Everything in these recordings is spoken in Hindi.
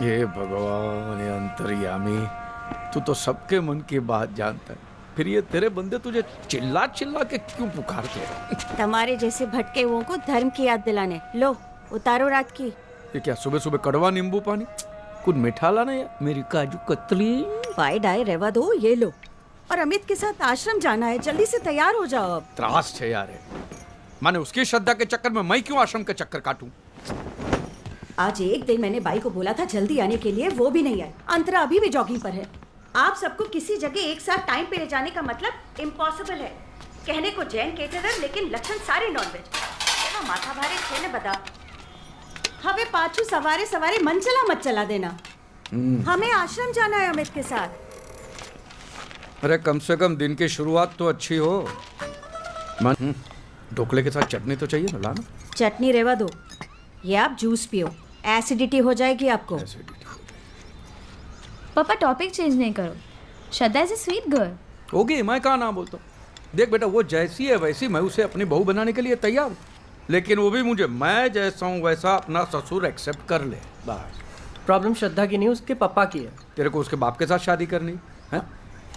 ये भगवान, ये अंतर्यामी, तू तो सबके मन की बात जानता है, फिर ये तेरे बंदे तुझे चिल्ला चिल्ला के क्यों पुकारते हैं? तुम्हारे जैसे भटके हुओं को धर्म की याद दिलाने। लो उतारो रात की। ये क्या सुबह सुबह कड़वा नींबू पानी? कुछ मीठा लाना या मेरी काजू कतली? पाई डाय रेवा दो, ये लो। और अमित के साथ आश्रम जाना है, जल्दी से तैयार हो जाओ अब। त्रास है यार, माने उसकी श्रद्धा के चक्कर में मैं क्यों आश्रम के चक्कर काटूं? आज एक दिन मैंने बाई को बोला था जल्दी आने के लिए, वो भी नहीं आए। अंतरा अभी भी जॉगिंग पर है। आप सबको किसी जगह एक साथ टाइम पे ले जाने का मतलब इम्पॉसिबल है। कहने को जैन केटरर, लेकिन लक्षण सारे नॉनवेज। माथा भारे छेने बता। हमें पाछू सवारे सवारे मन चला मत चला देना। हमें आश्रम जाना है अमित के साथ। अरे कम से कम दिन की शुरुआत तो अच्छी हो। मन ढोकले के साथ चटनी तो चाहिए ना, लाना। चटनी रेवा दो, ये आप जूस पियो, एसिडिटी हो जाएगी आपको। पापा टॉपिक चेंज नहीं करो। श्रद्धा इज ए स्वीट गर्ल। होगी, मैं कहाँ ना बोलता हूँ। देख बेटा, वो जैसी है वैसी मैं उसे अपनी बहू बनाने के लिए तैयार हूँ, लेकिन वो भी मुझे मैं जैसा हूँ वैसा अपना ससुर एक्सेप्ट कर ले, बस। प्रॉब्लम श्रद्धा की नहीं, उसके पापा की है। तेरे को उसके बाप के साथ शादी करनी है?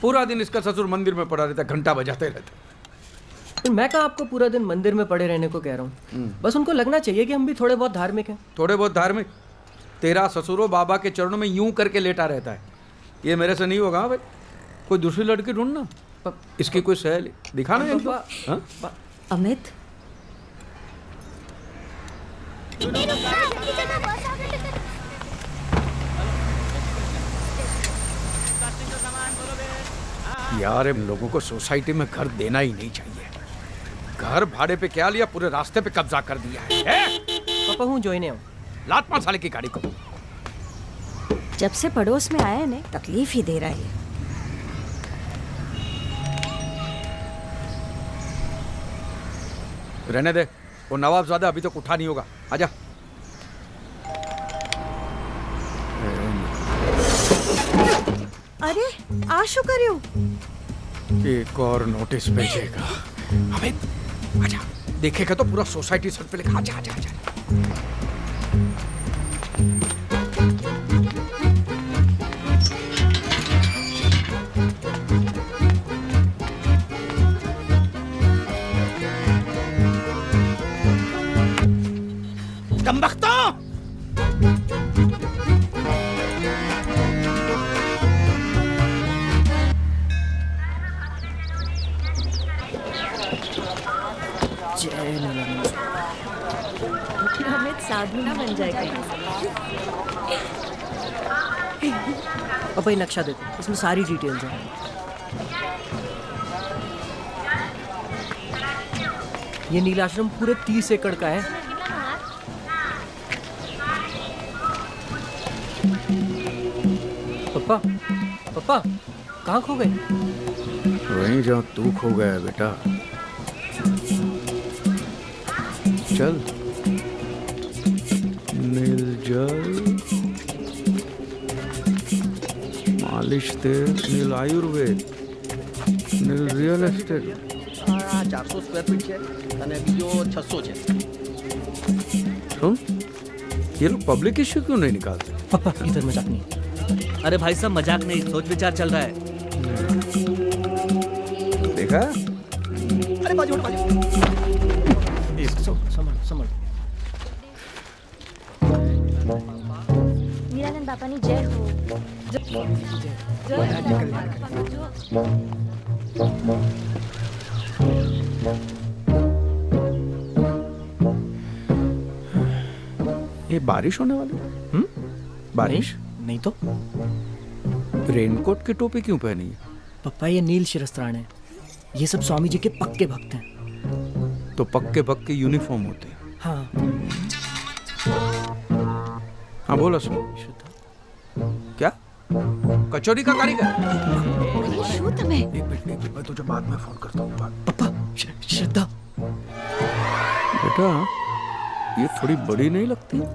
पूरा दिन इसका ससुर मंदिर में पड़ा रहता, घंटा बजाते रहता। तो मैं कहाँ आपको पूरा दिन मंदिर में पड़े रहने को कह रहा हूँ। बस उनको लगना चाहिए कि हम भी थोड़े बहुत धार्मिक हैं। थोड़े बहुत धार्मिक? तेरा ससुरो बाबा के चरणों में यूं करके लेटा रहता है। ये मेरे से नहीं होगा भाई। कोई दूसरी लड़की ढूंढना, इसकी कोई सहेली दिखाना है। अमित, यार इन लोगों को सोसाइटी में घर देना ही नहीं चाहिए। घर भाड़े पे क्या लिया, पूरे रास्ते पे कब्जा कर दिया है। पापा हूँ जोइने हूँ। लात मार साले की गाड़ी को। जब से पड़ोस में आया ने तकलीफ ही दे रहा है। रहने दे, वो नवाबजादा अभी तक उठा नहीं होगा। आजा। अरे आशु करियो, एक और नोटिस भेजेगा। अमित आजा, देखेगा तो पूरा सोसाइटी सर पे लिखा। आजा आजा आजा। कमबख्तो! अमित साधु ना बन जाएगा। पापा ये नक्शा देखो, इसमें सारी डिटेल्स हैं। ये नीलाश्रम पूरे 30 एकड़ का है। पापा पापा कहाँ खो गए? वहीं जहाँ तू खो गया बेटा। चल। नील जल, मालिश तेल, नील आयुर्वेद, नील रियल एस्टेट। 400 સ્ક્વેર ફીટ છે અને બીજો 600 છે। सुन, ये लोग पब्लिक इश्यू क्यों नहीं निकालते? पापा इधर मजाक नहीं। अरे भाई साहब मजाक नहीं, सोच विचार चल रहा है। देखा? अरे बाजू हटो, बाजू। संभाल संभाल। नीलानंद बापानी जय हो। ये बारिश होने वाली है? बारिश नहीं तो। रेनकोट की टोपी क्यों पहनी है? पापा ये नील शिरस्त्राण है, ये सब स्वामी जी के पक्के भक्त हैं। तो पक्के पक्के यूनिफॉर्म होते हैं। हाँ हाँ बोलो सुन। क्या कचौरी का कारीगर? एक मिनट मैं तुझे बाद में फोन करता हूँ। पापा श्रद्धा। बेटा ये थोड़ी बड़ी नहीं लगती है?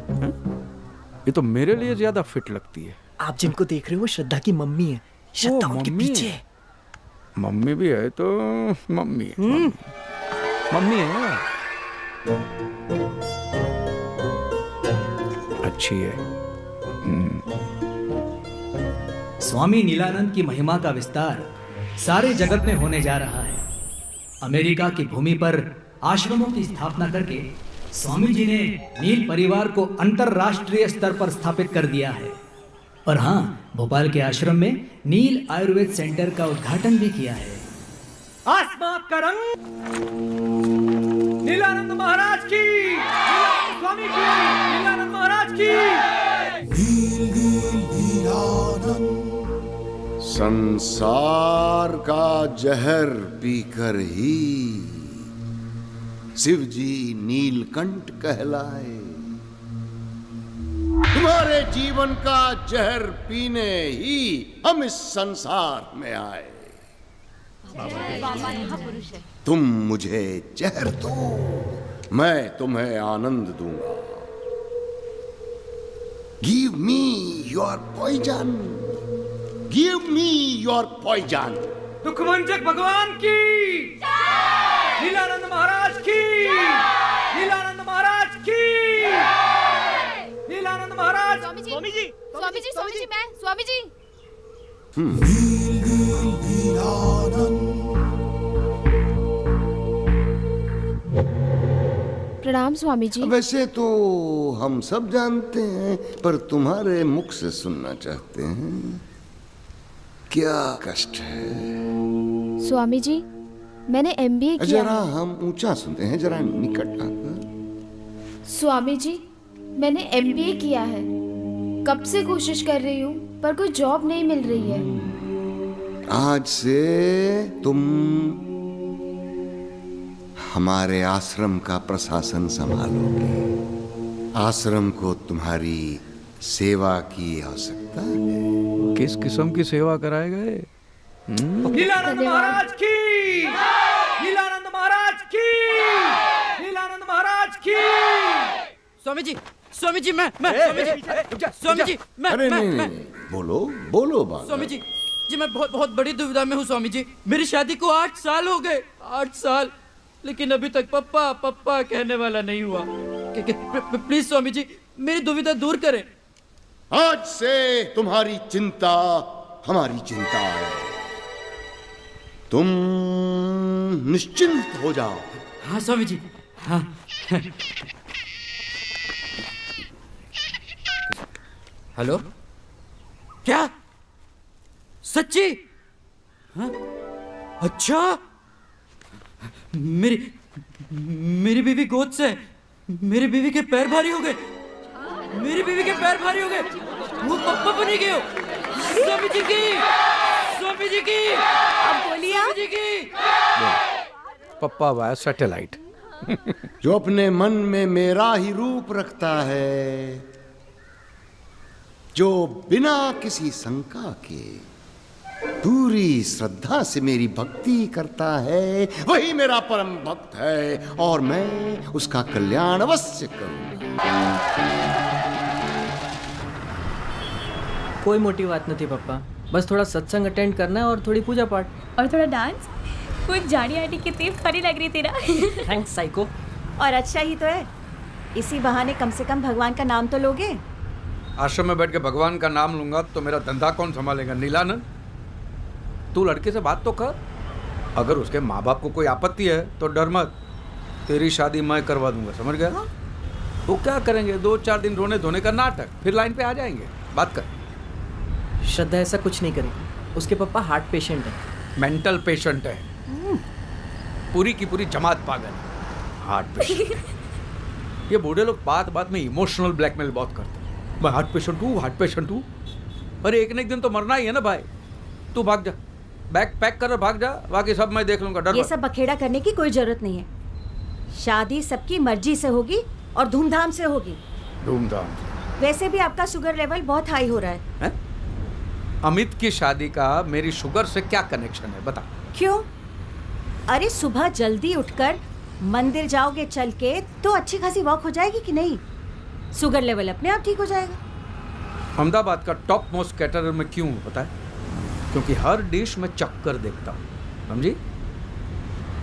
ये तो मेरे लिए ज्यादा फिट लगती है। आप जिनको देख रहे हो श्रद्धा की मम्मी है। श्रद्धा उनके पीछे है। मम्मी भी है तो मम्मी है। मम्मी है, अच्छी है। स्वामी नीलानंद की महिमा का विस्तार सारे जगत में होने जा रहा है। अमेरिका की भूमि पर आश्रमों की स्थापना करके स्वामी जी ने नील परिवार को अंतरराष्ट्रीय स्तर पर स्थापित कर दिया है। और हाँ, भोपाल के आश्रम में नील आयुर्वेद सेंटर का उद्घाटन भी किया है। आसमां का रंग नीलानंद महाराज की, नीलानंद स्वामी की, नीलानंद महाराज की। संसार का जहर पीकर ही शिव जी नीलकंठ कहलाए। तुम्हारे जीवन का जहर पीने ही हम इस संसार में आए। तुम मुझे जहर दो, मैं तुम्हें आनंद दूंगा। Give me your poison, give me your poison. दुखभंजक भगवान की, नीलानंद महाराज की, नीलानंद महाराज की, नीलानंद महाराज। स्वामी जी, स्वामी जी, स्वामी जी, मैं स्वामी जी। प्रणाम स्वामी जी। वैसे तो हम सब जानते हैं, पर तुम्हारे मुख से सुनना चाहते हैं। क्या कष्ट है? स्वामी जी, मैंने MBA किया जरा है। हम ऊंचा सुनते हैं, जरा निकट आकर। स्वामी जी, मैंने MBA किया है। कब से कोशिश कर रही हूँ पर कोई जॉब नहीं मिल रही है। आज से तुम हमारे आश्रम का प्रशासन संभालोगे। आश्रम को तुम्हारी सेवा की आवश्यकता है। किस किस्म की सेवा कराए गए? नीलानंद महाराज की, नीलानंद महाराज की, नीलानंद महाराज की। स्वामी जी, स्वामी जी, मैं स्वामी जी, मैं अरे नहीं, बोलो बोलो बाबा। स्वामी जी, मैं बहुत बड़ी दुविधा में हूँ स्वामी जी। मेरी शादी को 8 साल हो गए, 8 साल, लेकिन अभी तक पप्पा पप्पा कहने वाला नहीं हुआ। प्लीज स्वामी जी, मेरी दुविधा दूर करें। आज से तुम्हारी चिंता हमारी चिंता है। तुम निश्चिंत हो जाओ। हाँ स्वामी जी, हाँ। हेलो, क्या सच्ची? हाँ? अच्छा, मेरी बीवी गोद से, मेरी बीवी के पैर भारी हो गए, मेरी बीवी के पैर भारी हो गए। वो पप्पा बनी गए हो। स्वामी जी की, स्वामी जी की, अब बोलिए आप। स्वामी जी की। पप्पा वाया सैटेलाइट। जो अपने मन में मेरा ही रूप रखता है, जो बिना किसी शंका के पूरी श्रद्धा से मेरी भक्ति करता है, वही मेरा परम भक्त है और मैं उसका कल्याण अवश्य करूंगा। कोई मोटी बात नहीं थी पप्पा, बस थोड़ा सत्संग अटेंड करना है और थोड़ी पूजा पाठ और थोड़ा डांस। कोई जाड़ी आटी कितनी फनी लग रही थी ना। Thanks psycho. और अच्छा ही तो है, इसी बहाने कम से कम भगवान का नाम तो लोगे। आश्रम में बैठ के भगवान का नाम लूंगा तो मेरा धंधा कौन संभालेगा? नीलानंद, तू लड़के से बात तो कर। अगर उसके माँ बाप को कोई आपत्ति है तो डर मत, तेरी शादी मैं करवा दूंगा, समझ गया? तो क्या करेंगे, 2-4 दिन रोने धोने का नाटक, फिर लाइन पे आ जाएंगे। बात कर। श्रद्धा ऐसा कुछ नहीं करेगी, उसके पापा हार्ट पेशेंट है। मेंटल पेशेंट है, पूरी की पूरी जमात पागल है। Heart patient. ये बूढ़े लोग बात बात में इमोशनल ब्लैकमेल बहुत करते हैं। मैं हार्ट पेशेंट हूँ, हार्ट पेशेंट हूँ। अरे एक न एक दिन तो मरना ही है ना भाई। तू भाग जा, बैग पैक कर भाग जा, बाकी सब मैं देख लूंगा। डर ये मत। सब बखेड़ा करने की कोई जरूरत नहीं है। शादी सबकी मर्जी से होगी और धूमधाम से होगी। धूमधाम। वैसे भी आपका शुगर लेवल बहुत हाई हो रहा है। अमित की शादी का मेरी शुगर से क्या कनेक्शन है, बता। क्यों? अरे सुबह जल्दी उठकर मंदिर जाओगे चल के तो अच्छी खासी वॉक हो जाएगी कि नहीं? शुगर लेवल अपने आप ठीक हो जाएगा। अहमदाबाद का टॉप मोस्ट कैटरर में क्यों पता है? क्योंकि हर डिश में चक्कर देखता हूँ, समझी?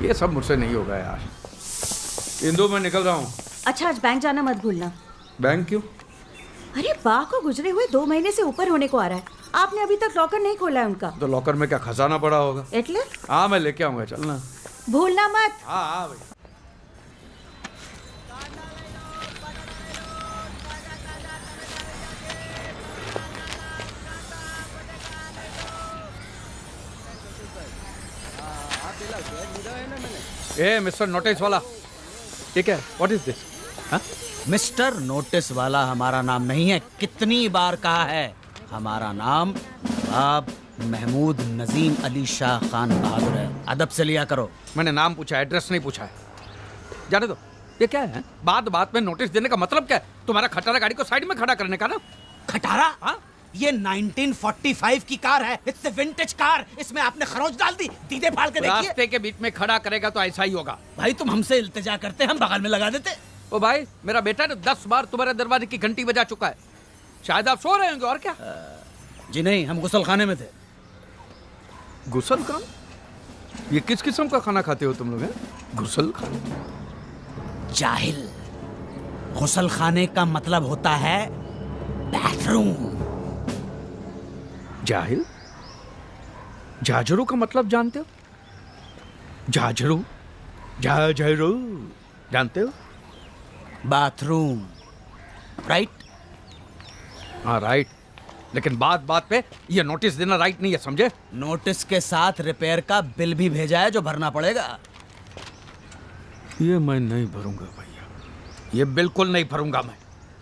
ये सब मुझसे नहीं होगा यार। इंदु, मैं निकल रहा हूँ। अच्छा, आज बैंक जाना मत भूलना। बैंक क्यों? अरे बा को गुजरे हुए 2 महीने से ऊपर होने को आ रहा है, आपने अभी तक लॉकर नहीं खोला है उनका। तो लॉकर में क्या खजाना पड़ा होगा? एटले? हाँ मैं लेके आऊंगा, चलना। भूलना मत। हाँ हाँ भाई। ए मिस्टर नोटिस वाला, ठीक है, what is this? Mister notice वाला हमारा नाम नहीं है। कितनी बार कहा है, हमारा नाम आप महमूद नजीम अली शाह खान बहादुर है। अदब से लिया करो। मैंने नाम पूछा, एड्रेस नहीं पूछा है। जाने दो, ये क्या है? बात बात में नोटिस देने का मतलब क्या है? तुम्हारा खटारा गाड़ी को साइड में खड़ा करने का ना? खटारा? हाँ? ये 1945 की कार है। It's vintage car. इसमें आपने खरोच डाल दी। दीदे फाड़ के देखिए। रास्ते के बीच में खड़ा करेगा तो ऐसा ही होगा। भाई तुम हमसे इल्तिजा करते, हम बगल में लगा देते। ओ भाई, मेरा बेटा ने 10 बार तुम्हारे दरवाजे की घंटी बजा चुका है। शायद आप सो रहे होंगे, और क्या? जी नहीं, हम गुसल खाने में थे। गुसल खान? ये किस किस्म का खाना खाते हो तुम लोग? गुसल खान? जाहिल, गुसल खाने का मतलब होता है बाथरूम। जाहिल? जाजरू का मतलब जानते हो? जाजरू? जाजरू जानते हो? Bathroom, right? हाँ राइट, लेकिन बात बात पे ये नोटिस देना राइट नहीं है, समझे? नोटिस के साथ रिपेयर का बिल भी भेजा है जो भरना पड़ेगा। ये मैं नहीं भरूंगा भैया, ये बिल्कुल नहीं भरूंगा मैं।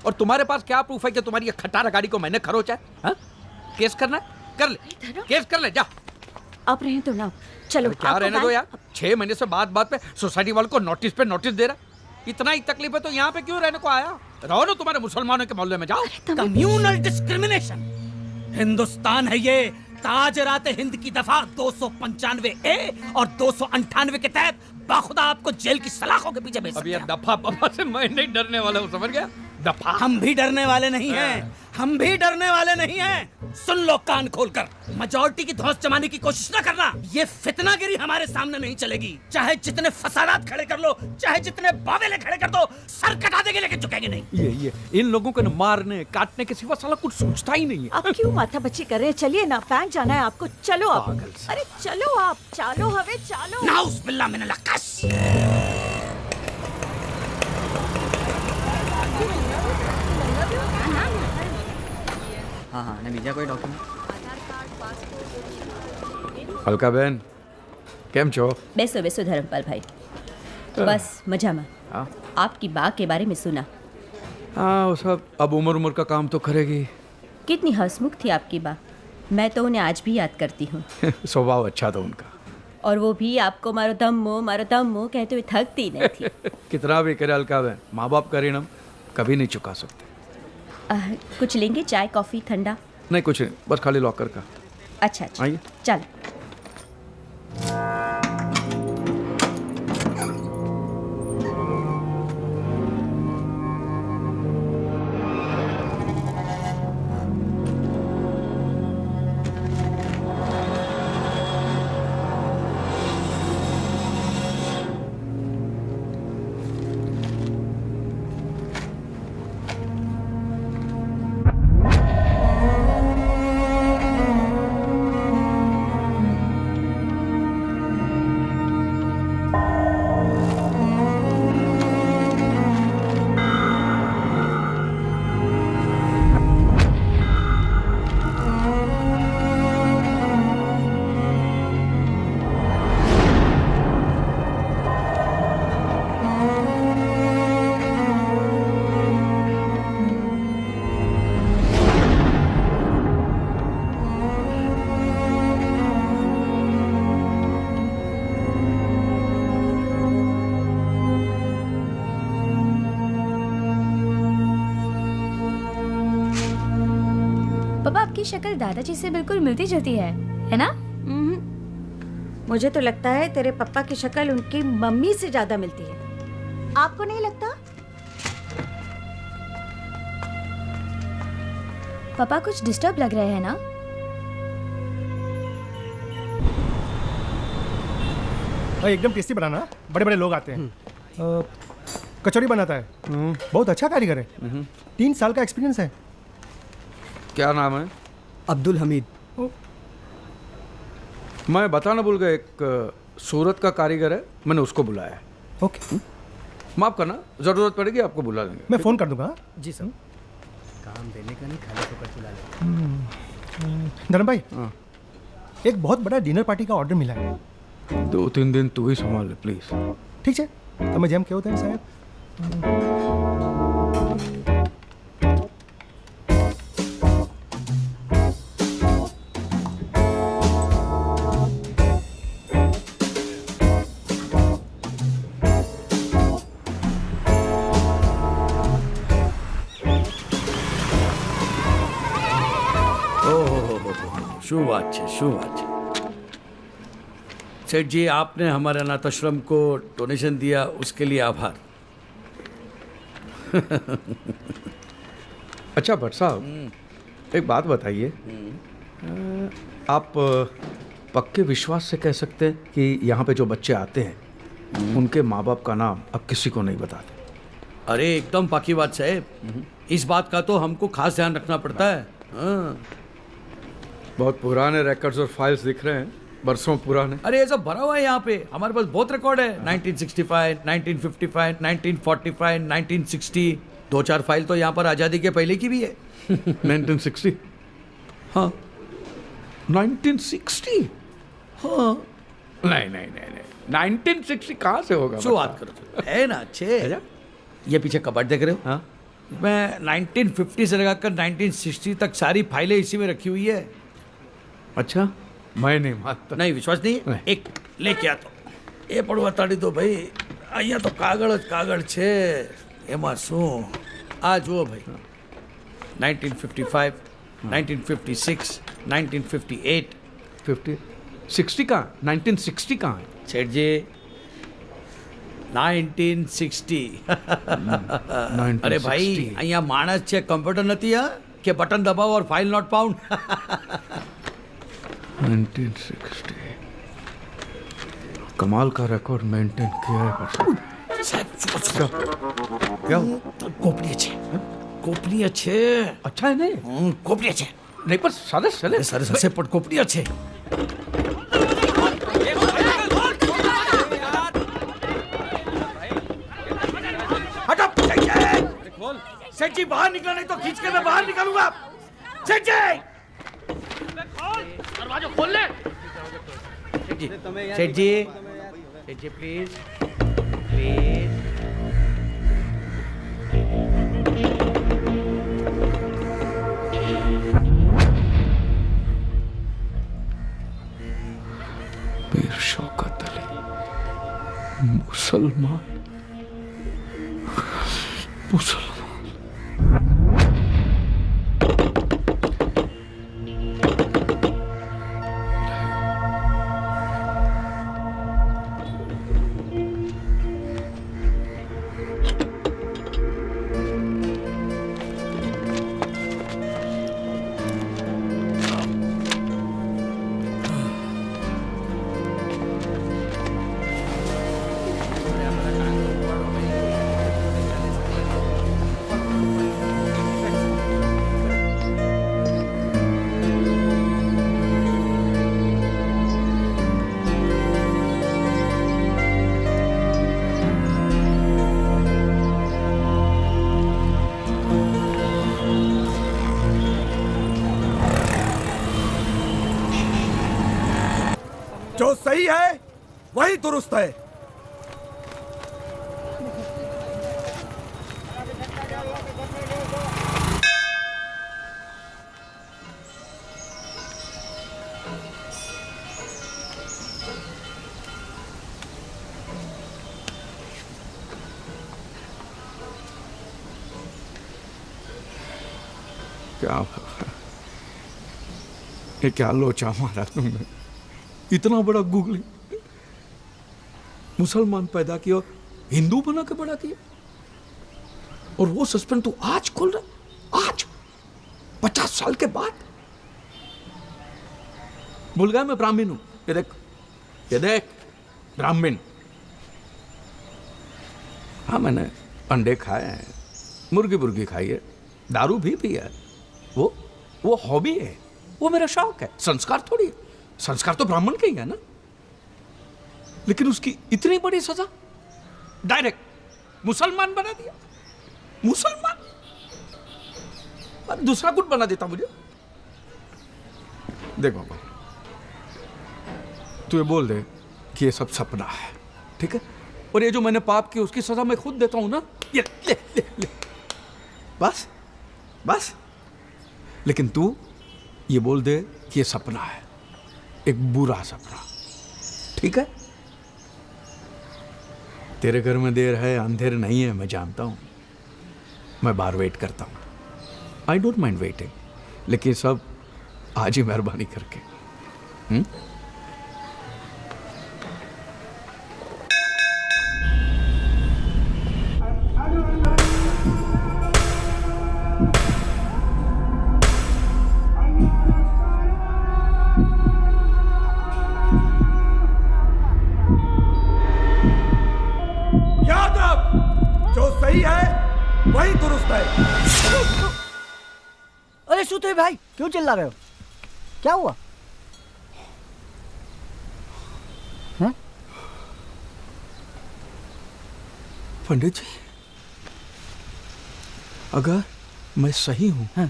और तुम्हारे पास क्या प्रूफ है कि तुम्हारी ये खटारा गाड़ी को मैंने खरोचा है? हाँ? केस करना है? कर ले, केस कर ले, जा। आप रहे तो ना, चलो। क्या रहने दो यार, 6 महीने से बात बात पे सोसाइटी वालों को नोटिस पे नोटिस दे रहा। इतना ही तकलीफ है तो यहाँ पे क्यों रहने को आया? रहो ना तुम्हारे मुसलमानों के मोहल्ले में, जाओ। Communal discrimination. हिंदुस्तान है ये। ताजरात हिंद की दफा 295A और 298 के तहत बाखुदा आपको जेल की सलाखों के पीछे भेज अब सकते ये हैं। दफा पफा से मैं नहीं डरने वाला हूँ, समझ गया? दफा। हम भी डरने वाले नहीं हैं। हम भी डरने वाले नहीं हैं। सुन लो कान खोलकर, मेजॉरिटी की धौंस जमाने की कोशिश न करना। ये फितनागिरी हमारे सामने नहीं चलेगी। चाहे जितने फसादात खड़े कर लो, चाहे जितने बावेले खड़े कर दो, सर कटा देंगे लेकिन झुकेंगे नहीं। ये इन लोगों को न मारने काटने के सिवा साला कुछ सोचता ही नहीं है। आप क्यों माथा बच्ची कर रहे हैं? चलिए ना, बैंक जाना है आपको, चलो आप। पागल सा। अरे चलो आप, चालो हवे चालो। नाउस बिल्ला मिन लक्कस। हाँ हाँ, ने बीजा कोई डॉक्यूमेंट? હલકા બેન કેમ છો? બેસો બેસો ધરમપાલ ભાઈ, બસ મજામાં। हाँ आपकी बा के बारे में सुना, हाँ वो सब अब उम्र उम्र का काम तो करेगी। कितनी हंसमुख थी आपकी बा। मैं तो उन्हें आज भी याद करती हूँ। स्वभाव अच्छा था उनका। और वो भी आपको मारो दम्मो कहते हुए थकती नहीं थी। कितना भी करे हल्का बहन, माँ बाप का ऋण हम कभी नहीं चुका सकते। कुछ लेंगे? चाय कॉफ़ी ठंडा? नहीं कुछ नहीं, बस खाली लॉकर का। अच्छा अच्छा, आइए। चलो। पापा, आपकी शक्ल दादाजी से बिल्कुल मिलती जुलती है ना? मुझे तो लगता है तेरे पापा की शक्ल उनकी मम्मी से ज्यादा मिलती है। आपको नहीं लगता? पापा कुछ डिस्टर्ब लग रहे हैं ना? भाई एकदम टेस्टी बनाना, बड़े बड़े लोग आते हैं। कचौड़ी बनाता है, बहुत अच्छा कारीगर है। 3 साल का एक्सपीरियंस है। क्या नाम है? अब्दुल हमीद। मैं बताना भूल गया, एक सूरत का कारीगर है, मैंने उसको बुलाया है। ओके। माफ करना, जरूरत पड़ेगी आपको बुला देंगे। मैं फ़ोन कर दूंगा। जी सर। काम देने का नहीं, खाने को कर बुला ले। धर्म भाई, एक बहुत बड़ा डिनर पार्टी का ऑर्डर मिला है। 2-3 दिन तू ही संभाल ले प्लीज। ठीक है, તમે જેમ કહો તેમ સાહેબ। શું વાત છે, શું વાત છે। सेठ जी, आपने हमारे अनाथ आश्रम को डोनेशन दिया, उसके लिए आभार। अच्छा भट्ट साहब, एक बात बताइए, आप पक्के विश्वास से कह सकते हैं कि यहाँ पे जो बच्चे आते हैं उनके माँ बाप का नाम अब किसी को नहीं बताते? अरे एकदम पक्की बात साहब, इस बात का तो हमको खास ध्यान रखना पड़ता है। हाँ। बहुत पुराने रिकॉर्ड्स और फाइल्स दिख रहे हैं, बरसों पुराने। अरे ये सब भरा हुआ है यहाँ पे, हमारे पास बहुत रिकॉर्ड है। 1965, 1955, 1945, 1960, 2-4 फाइल तो यहाँ पर आज़ादी के पहले की भी है। 1960? हाँ 1960? हाँ। नहीं, 1960 कहाँ से होगा? जो बात करो, है ना अच्छे। ये पीछे कबर्ड देख रहे हो? हाँ। मैं 1950 से लगाकर 1960 तक सारी फाइलें इसी में रखी हुई है। अच्छा, मैं नहीं मानता। नहीं विश्वास नहीं? एक लेके आ तो એ પણ બતાડી દો ભાઈ, અહીંયા તો કાગળ જ કાગળ છે, એમાં શું? આ જુઓ ભાઈ, 1955, 1956, 1958, 60 कहाँ? 1960 कहाँ है? सेठ जी 1960। अरे भाई, અહીંયા માણસ છે, કમ્પ્યુટર નથી હા કે બટન દબાવો और फाइल नॉट फाउंड। 1960 कमाल का रिकॉर्ड मेंटेन किया है। क्या गोपनीय छे, गोपनीय छे। अच्छा है नहीं? गोपनीय छे नहीं, पर सदस्य सरसे पण गोपनीय छे। हटो सेठ जी, बाहर निकला नहीं तो खींच के मैं बाहर निकालूंगा। सेठ जी दरवाजा खोल ले। सेठ जी प्लीज प्लीज। मीर शौकत अली मुसलमान। जो सही है वही दुरुस्त है। क्या लोचा मारा तुमने? इतना बड़ा गूगली मुसलमान पैदा किया, हिंदू बना के बड़ा किया, और वो सस्पेंस तू आज खोल रहा? आज 50 साल के बाद? भूल गया मैं ब्राह्मण हूं। ये देख ब्राह्मण। हाँ, मैंने अंडे खाए हैं, मुर्गी खाई है, दारू भी पी है, वो वो हॉबी है, वो मेरा शौक है, संस्कार थोड़ी है। संस्कार तो ब्राह्मण के ही है ना। लेकिन उसकी इतनी बड़ी सजा, डायरेक्ट मुसलमान बना दिया। मुसलमान, और दूसरा कुछ बना देता मुझे। देख बाबा, तू ये बोल दे कि ये सब सपना है, ठीक है? और ये जो मैंने पाप किया उसकी सजा मैं खुद देता हूं ना। ये ले, ले, ले। बस बस। लेकिन तू ये बोल दे कि ये सपना है, एक बुरा सपना, ठीक है? तेरे घर में देर है अंधेर नहीं है, मैं जानता हूं। मैं बाहर वेट करता हूं। आई डोंट माइंड वेटिंग, लेकिन सब आज ही मेहरबानी करके। याद रख, जो सही है वही दुरुस्त है। अरे सूते भाई, क्यों चिल्ला रहे हो? क्या हुआ? हैं? पंडित जी, अगर मैं सही हूं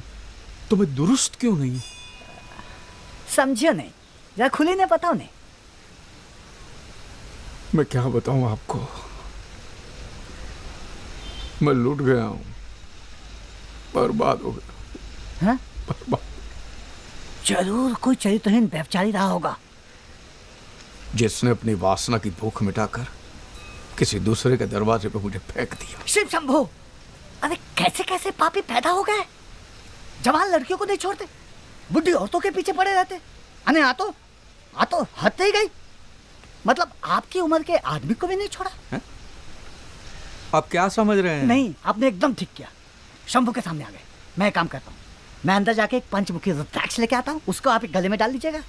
तो मैं दुरुस्त क्यों नहीं? समझियो नहीं, जरा खुली ने बताओ नहीं। मैं क्या बताऊं आपको, मैं लूट गया हूं, बर्बाद हो गया। हैं? जरूर कोई चरित्रहीन व्यभिचारी रहा होगा, जिसने अपनी वासना की भूख मिटाकर किसी दूसरे के दरवाजे पे मुझे फेंक दिया। शिव शंभो, अरे कैसे कैसे पापी पैदा हो गए। जवान लड़कियों को नहीं छोड़ते, बुढ़ी औरतों के पीछे पड़े रहते। अने आ तो हद ही गई। मतलब आपकी उम्र के आदमी को भी नहीं छोड़ा है? आप क्या समझ रहे हैं? नहीं, आपने एकदम ठीक किया। शंभू के सामने आ गए। मैं एक काम करता हूँ, मैं अंदर जाके एक पंचमुखी रुद्राक्ष लेके आता हूँ, उसको आप एक गले में डाल दीजिएगा।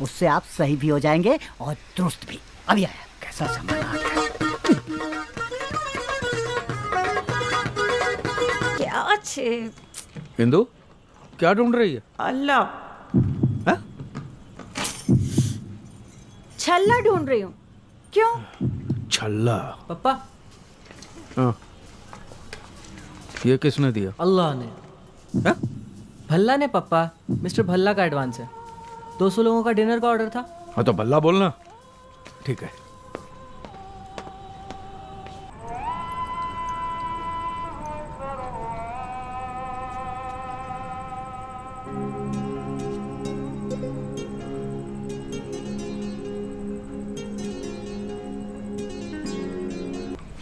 उससे आप सही भी हो जाएंगे और दुरुस्त भी। अभी आया, कैसा सामान आ गया। क्या छे इंदु, क्या ढूंढ रही है? अल्लाह, छल्ला ढूंढ रही हूँ। क्यों? छल्ला? पप्पा, हाँ, ये किसने दिया? अल्लाह ने। हा? भल्ला ने पप्पा, मिस्टर भल्ला का एडवांस है। 200 लोगों का डिनर का ऑर्डर था। हाँ तो भल्ला बोलना। ठीक है।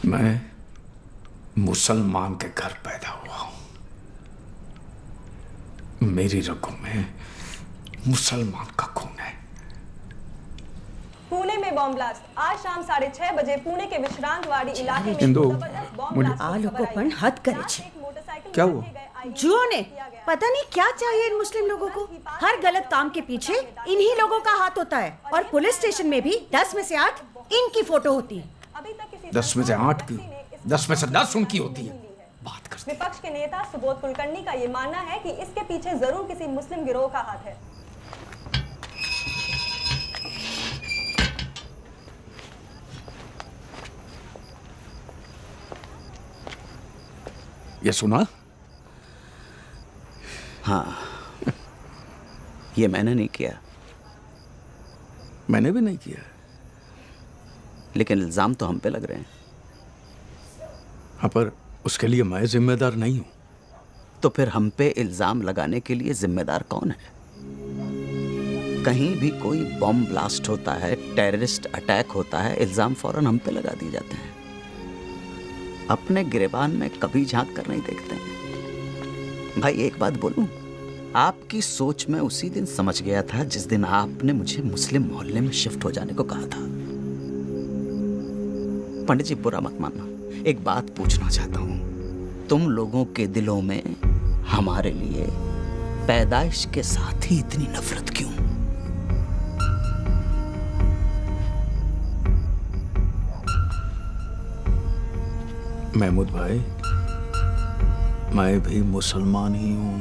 मैं मुसलमान के घर पैदा हुआ हूं। मेरी रगों में मुसलमान का खून है। पुणे में बॉम्ब ब्लास्ट। आज शाम 6:30 बजे पुणे के विश्रांतवाड़ी इलाके में जबरदस्त बॉम्ब ब्लास्ट आ लोगों हद करे छे। क्या हुआ? जुओं ने पता नहीं क्या चाहिए इन मुस्लिम लोगों को। हर गलत काम के पीछे इन्हीं लोगों का हाथ होता है। और पुलिस स्टेशन में भी 10 में से 8 इनकी फोटो होती है। 10 में से 8 की, 10 में से 10 उनकी होती है। बात कर। विपक्ष के नेता सुबोध कुलकर्णी का ये मानना है कि इसके पीछे जरूर किसी मुस्लिम गिरोह का हाथ है। ये सुना? हाँ, ये मैंने नहीं किया। मैंने भी नहीं किया, लेकिन इल्जाम तो हम पे लग रहे हैं। हाँ, पर उसके लिए मैं जिम्मेदार नहीं हूं। तो फिर हम पे इल्जाम लगाने के लिए जिम्मेदार कौन है? कहीं भी कोई बॉम्ब ब्लास्ट होता है, टेररिस्ट अटैक होता है, इल्जाम फौरन हम पे लगा दिए जाते हैं। अपने गिरेबान में कभी झांक कर नहीं देखते हैं। भाई एक बात बोलूं, आपकी सोच में उसी दिन समझ गया था जिस दिन आपने मुझे मुस्लिम मोहल्ले में शिफ्ट हो जाने को कहा था। पंडित जी बुरा मत मानना, एक बात पूछना चाहता हूं। तुम लोगों के दिलों में हमारे लिए पैदाइश के साथ ही इतनी नफरत क्यों? महमूद भाई, मैं भी मुसलमान ही हूं।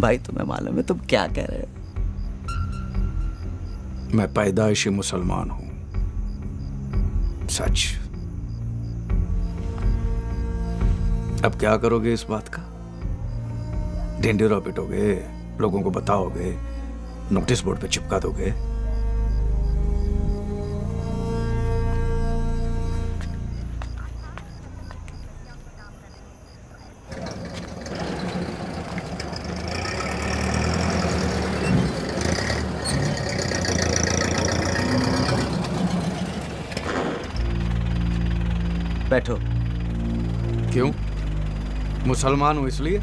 भाई तुम्हें मालूम है तुम क्या कह रहे हो? मैं पैदाइशी मुसलमान हूं, सच। अब क्या करोगे इस बात का? ढिंढेरा पिटोगे, लोगों को बताओगे, नोटिस बोर्ड पे चिपका दोगे? बैठो। क्यों? मुसलमान हो इसलिए?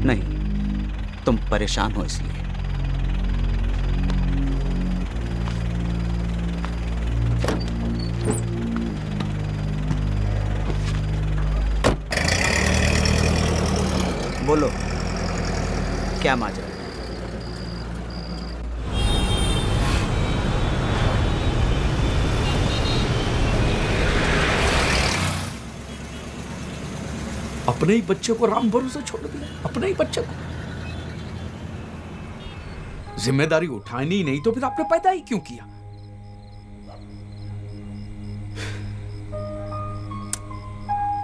नहीं, तुम परेशान हो इसलिए। बोलो, क्या माजरा? अपने ही बच्चे को राम भरोसे छोड़ दिया, अपने ही बच्चे को। जिम्मेदारी उठानी नहीं तो फिर आपने पैदा ही क्यों किया?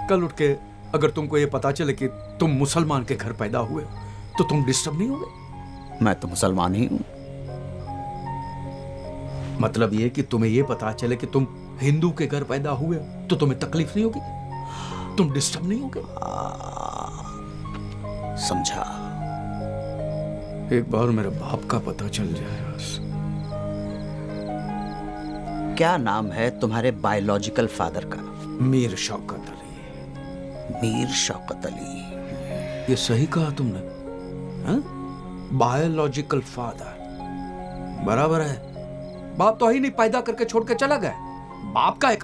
कल उठ के अगर तुमको ये पता चले कि तुम मुसलमान के घर पैदा हुए तो तुम डिस्टर्ब नहीं होगे? मैं तो मुसलमान ही हूं। मतलब ये कि तुम्हें ये पता चले कि तुम हिंदू के घर पैदा हुए तो तुम्हें तकलीफ नहीं होगी? तुम डिस्टर्ब नहीं होगे? समझा। एक बार मेरे बाप का पता चल जाए बस। क्या नाम है तुम्हारे बायोलॉजिकल फादर का? मीर शौकत अली। मीर शौकत अली। ये सही कहा तुमने, बायोलॉजिकल फादर बराबर है। बाप तो ही नहीं, पैदा करके छोड़ के चला गया। बाप का एक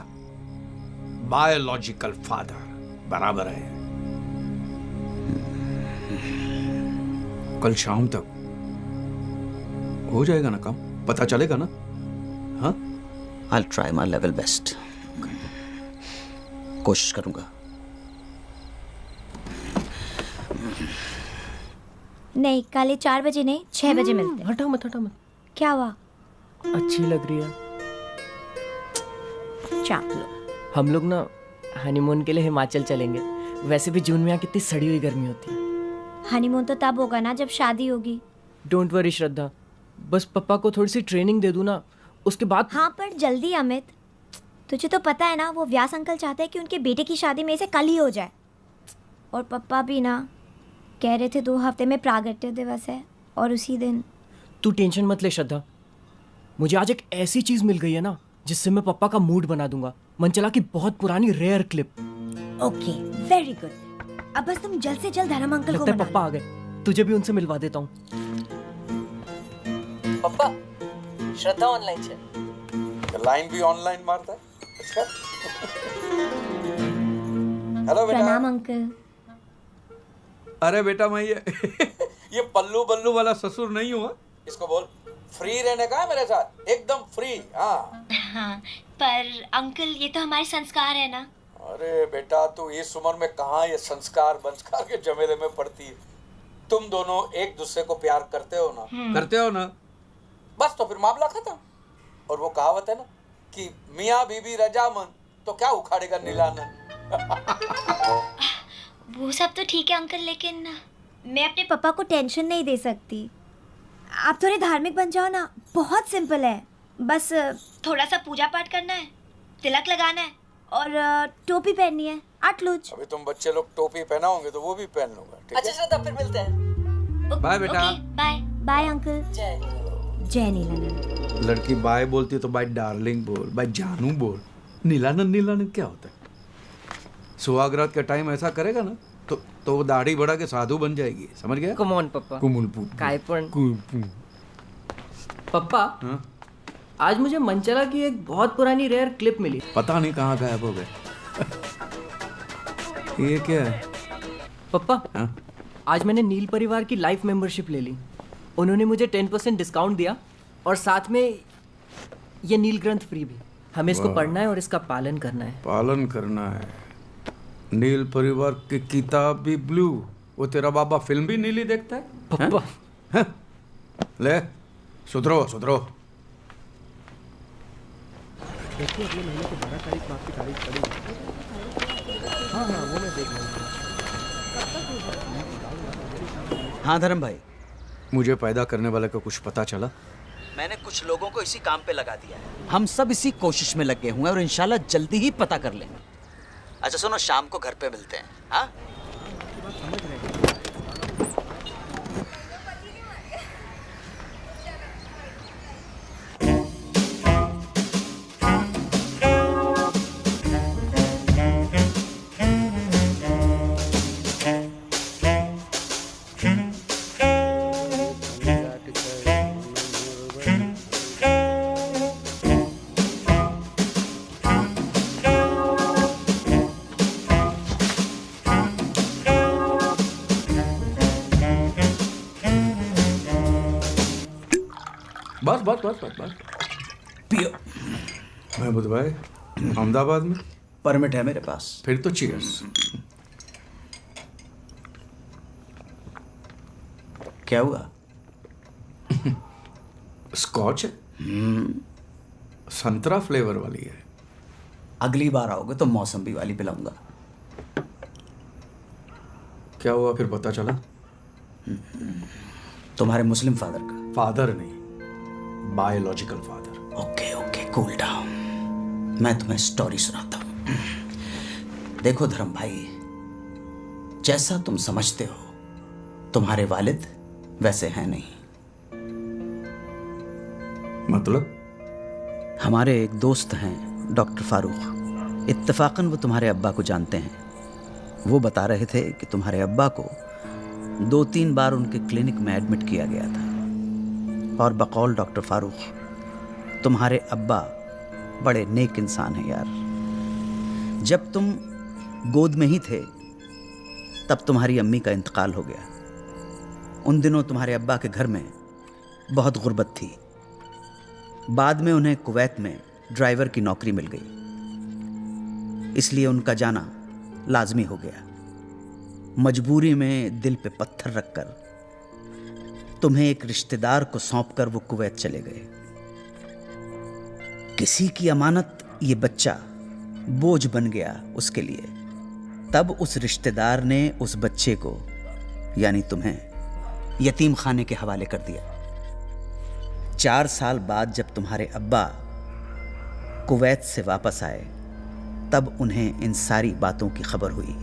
बायोलॉजिकल फादर बराबर है। कल शाम तक हो जाएगा ना काम? पता चलेगा ना? हाँ, I'll try my level best. कोशिश करूंगा। नहीं, कल 4 बजे नहीं, 6 बजे मिलते हैं। हटा मत, हटा मत। क्या हुआ? अच्छी लग रही है। चाप लो। हम लोग ना हनीमून के लिए हिमाचल चलेंगे। वैसे भी जून में यहाँ कितनी सड़ी हुई गर्मी होती है। हनीमून तो तब होगा ना जब शादी होगी। डोंट वरी श्रद्धा, बस पापा को थोड़ी सी ट्रेनिंग दे दूँ ना, उसके बाद। हाँ पर जल्दी अमित, तुझे तो पता है ना वो व्यास अंकल चाहते हैं कि उनके बेटे की शादी में से कल ही हो जाए। और पापा भी ना कह रहे थे 2 हफ्ते में प्रागट्य दिवस है और उसी दिन। तू टेंशन मत ले श्रद्धा, मुझे आज एक ऐसी चीज मिल गई है ना जिससे मैं पापा का मूड बना दूंगा। मनचला की बहुत पुरानी rare clip. Okay, very good. अब बस तुम जल्द से जल्द धर्म अंकल को लगता है पापा आ गए, तुझे भी उनसे मिलवा देता हूँ। पापा, श्रद्धा ऑनलाइन है। लाइन भी ऑनलाइन मारता है। अच्छा। हेलो बेटा। प्रणाम अंकल। अरे बेटा मैं ये पल्लू बल्लू वाला ससुर नहीं हुआ। इसको बोल फ्री रहने का है मेरे साथ, एकदम फ्री। हाँ, पर अंकल ये तो हमारे संस्कार है ना। अरे बेटा तू इस उम्र में कहाँ ये संस्कार बंस्कार के झमेले में पड़ती है। तुम दोनों एक दूसरे को प्यार करते हो ना? करते हो ना? बस तो फिर मामला खत्म। और वो कहावत है ना कि मियाँ बीबी रजामंद तो क्या उखाड़ेगा नीलानंद। वो सब तो ठीक है अंकल, लेकिन मैं अपने पापा को टेंशन नहीं दे सकती। आप थोड़े धार्मिक बन जाओ ना, बहुत सिंपल है। बस थोड़ा सा पूजा पाठ करना है, तिलक लगाना है और टोपी पहननी है। आटलूज। अभी तुम बच्चे लोग टोपी पहनाओगे तो वो भी पहन लूंगा। अच्छा श्रद्धा, फिर मिलते हैं। बाय बेटा। Bye bye uncle. जय नीलानंद। लड़की बाय बोलती है तो बाय डार्लिंग बोल, बाय जानू बोल। नीलानंद नीलानंद क्या होता है? सुहागरात का टाइम ऐसा करेगा ना तो वो दाढ़ी बढ़ा के साधु बन जाएगी, समझ गया? कम ऑन पापा। कायपन। पापा, हाँ? आज मुझे मनचला की एक बहुत पुरानी रेयर क्लिप मिली। पता नहीं कहाँ गायब हो गए। ये क्या है? पापा, हाँ? आज मैंने नील परिवार की लाइफ मेंबरशिप ले ली। उन्होंने मुझे 10% डिस्काउंट दिया और साथ में ये नील ग्रंथ फ्री भी। हमें इसको पढ़ना है और इसका पालन करना है। पालन करना है। नील परिवार की किताब भी ब्लू, वो तेरा बाबा फिल्म भी नीली देखता है? पापा हैं? ले सुधरो सुधरो। देखिए अगले महीने की 12 तारीख को आपकी तारीख पड़ी। हाँ वो मैं देख लूँगा। हाँ धर्म भाई, मुझे पैदा करने वाले को कुछ पता चला? मैंने कुछ लोगों को इसी काम पे लगा दिया है। हम सब इसी कोशिश में लगे हुए हैं और इंशाल्लाह जल्दी ही पता कर लेंगे। अच्छा सुनो, शाम को घर पे मिलते हैं। हाँ बस पियो। महमूद भाई, अहमदाबाद में परमिट है मेरे पास। फिर तो चीयर्स। क्या हुआ? स्कॉच है, संतरा फ्लेवर वाली है। अगली बार आओगे तो मौसम्बी वाली पिलाऊंगा। क्या हुआ फिर पता चला? तुम्हारे मुस्लिम फादर का। फादर नहीं, biological father. Okay okay, cool down. मैं तुम्हें स्टोरी सुनाता हूं। देखो धर्म भाई, जैसा तुम समझते हो तुम्हारे वालिद वैसे हैं नहीं। मतलब? हमारे एक दोस्त हैं डॉक्टर फारूक, इत्तेफाकन वो तुम्हारे अब्बा को जानते हैं। वो बता रहे थे कि तुम्हारे अब्बा को 2-3 बार उनके क्लिनिक में एडमिट किया गया था। और बकौल डॉक्टर फारूक, तुम्हारे अब्बा बड़े नेक इंसान हैं यार। जब तुम गोद में ही थे तब तुम्हारी अम्मी का इंतकाल हो गया। उन दिनों तुम्हारे अब्बा के घर में बहुत गुर्बत थी। बाद में उन्हें कुवैत में ड्राइवर की नौकरी मिल गई, इसलिए उनका जाना लाजमी हो गया। मजबूरी में दिल पे पत्थर रखकर तुम्हें एक रिश्तेदार को सौंपकर वो कुवैत चले गए। किसी की अमानत ये बच्चा बोझ बन गया उसके लिए। तब उस रिश्तेदार ने उस बच्चे को, यानी तुम्हें, यतीम खाने के हवाले कर दिया। 4 साल बाद जब तुम्हारे अब्बा कुवैत से वापस आए तब उन्हें इन सारी बातों की खबर हुई।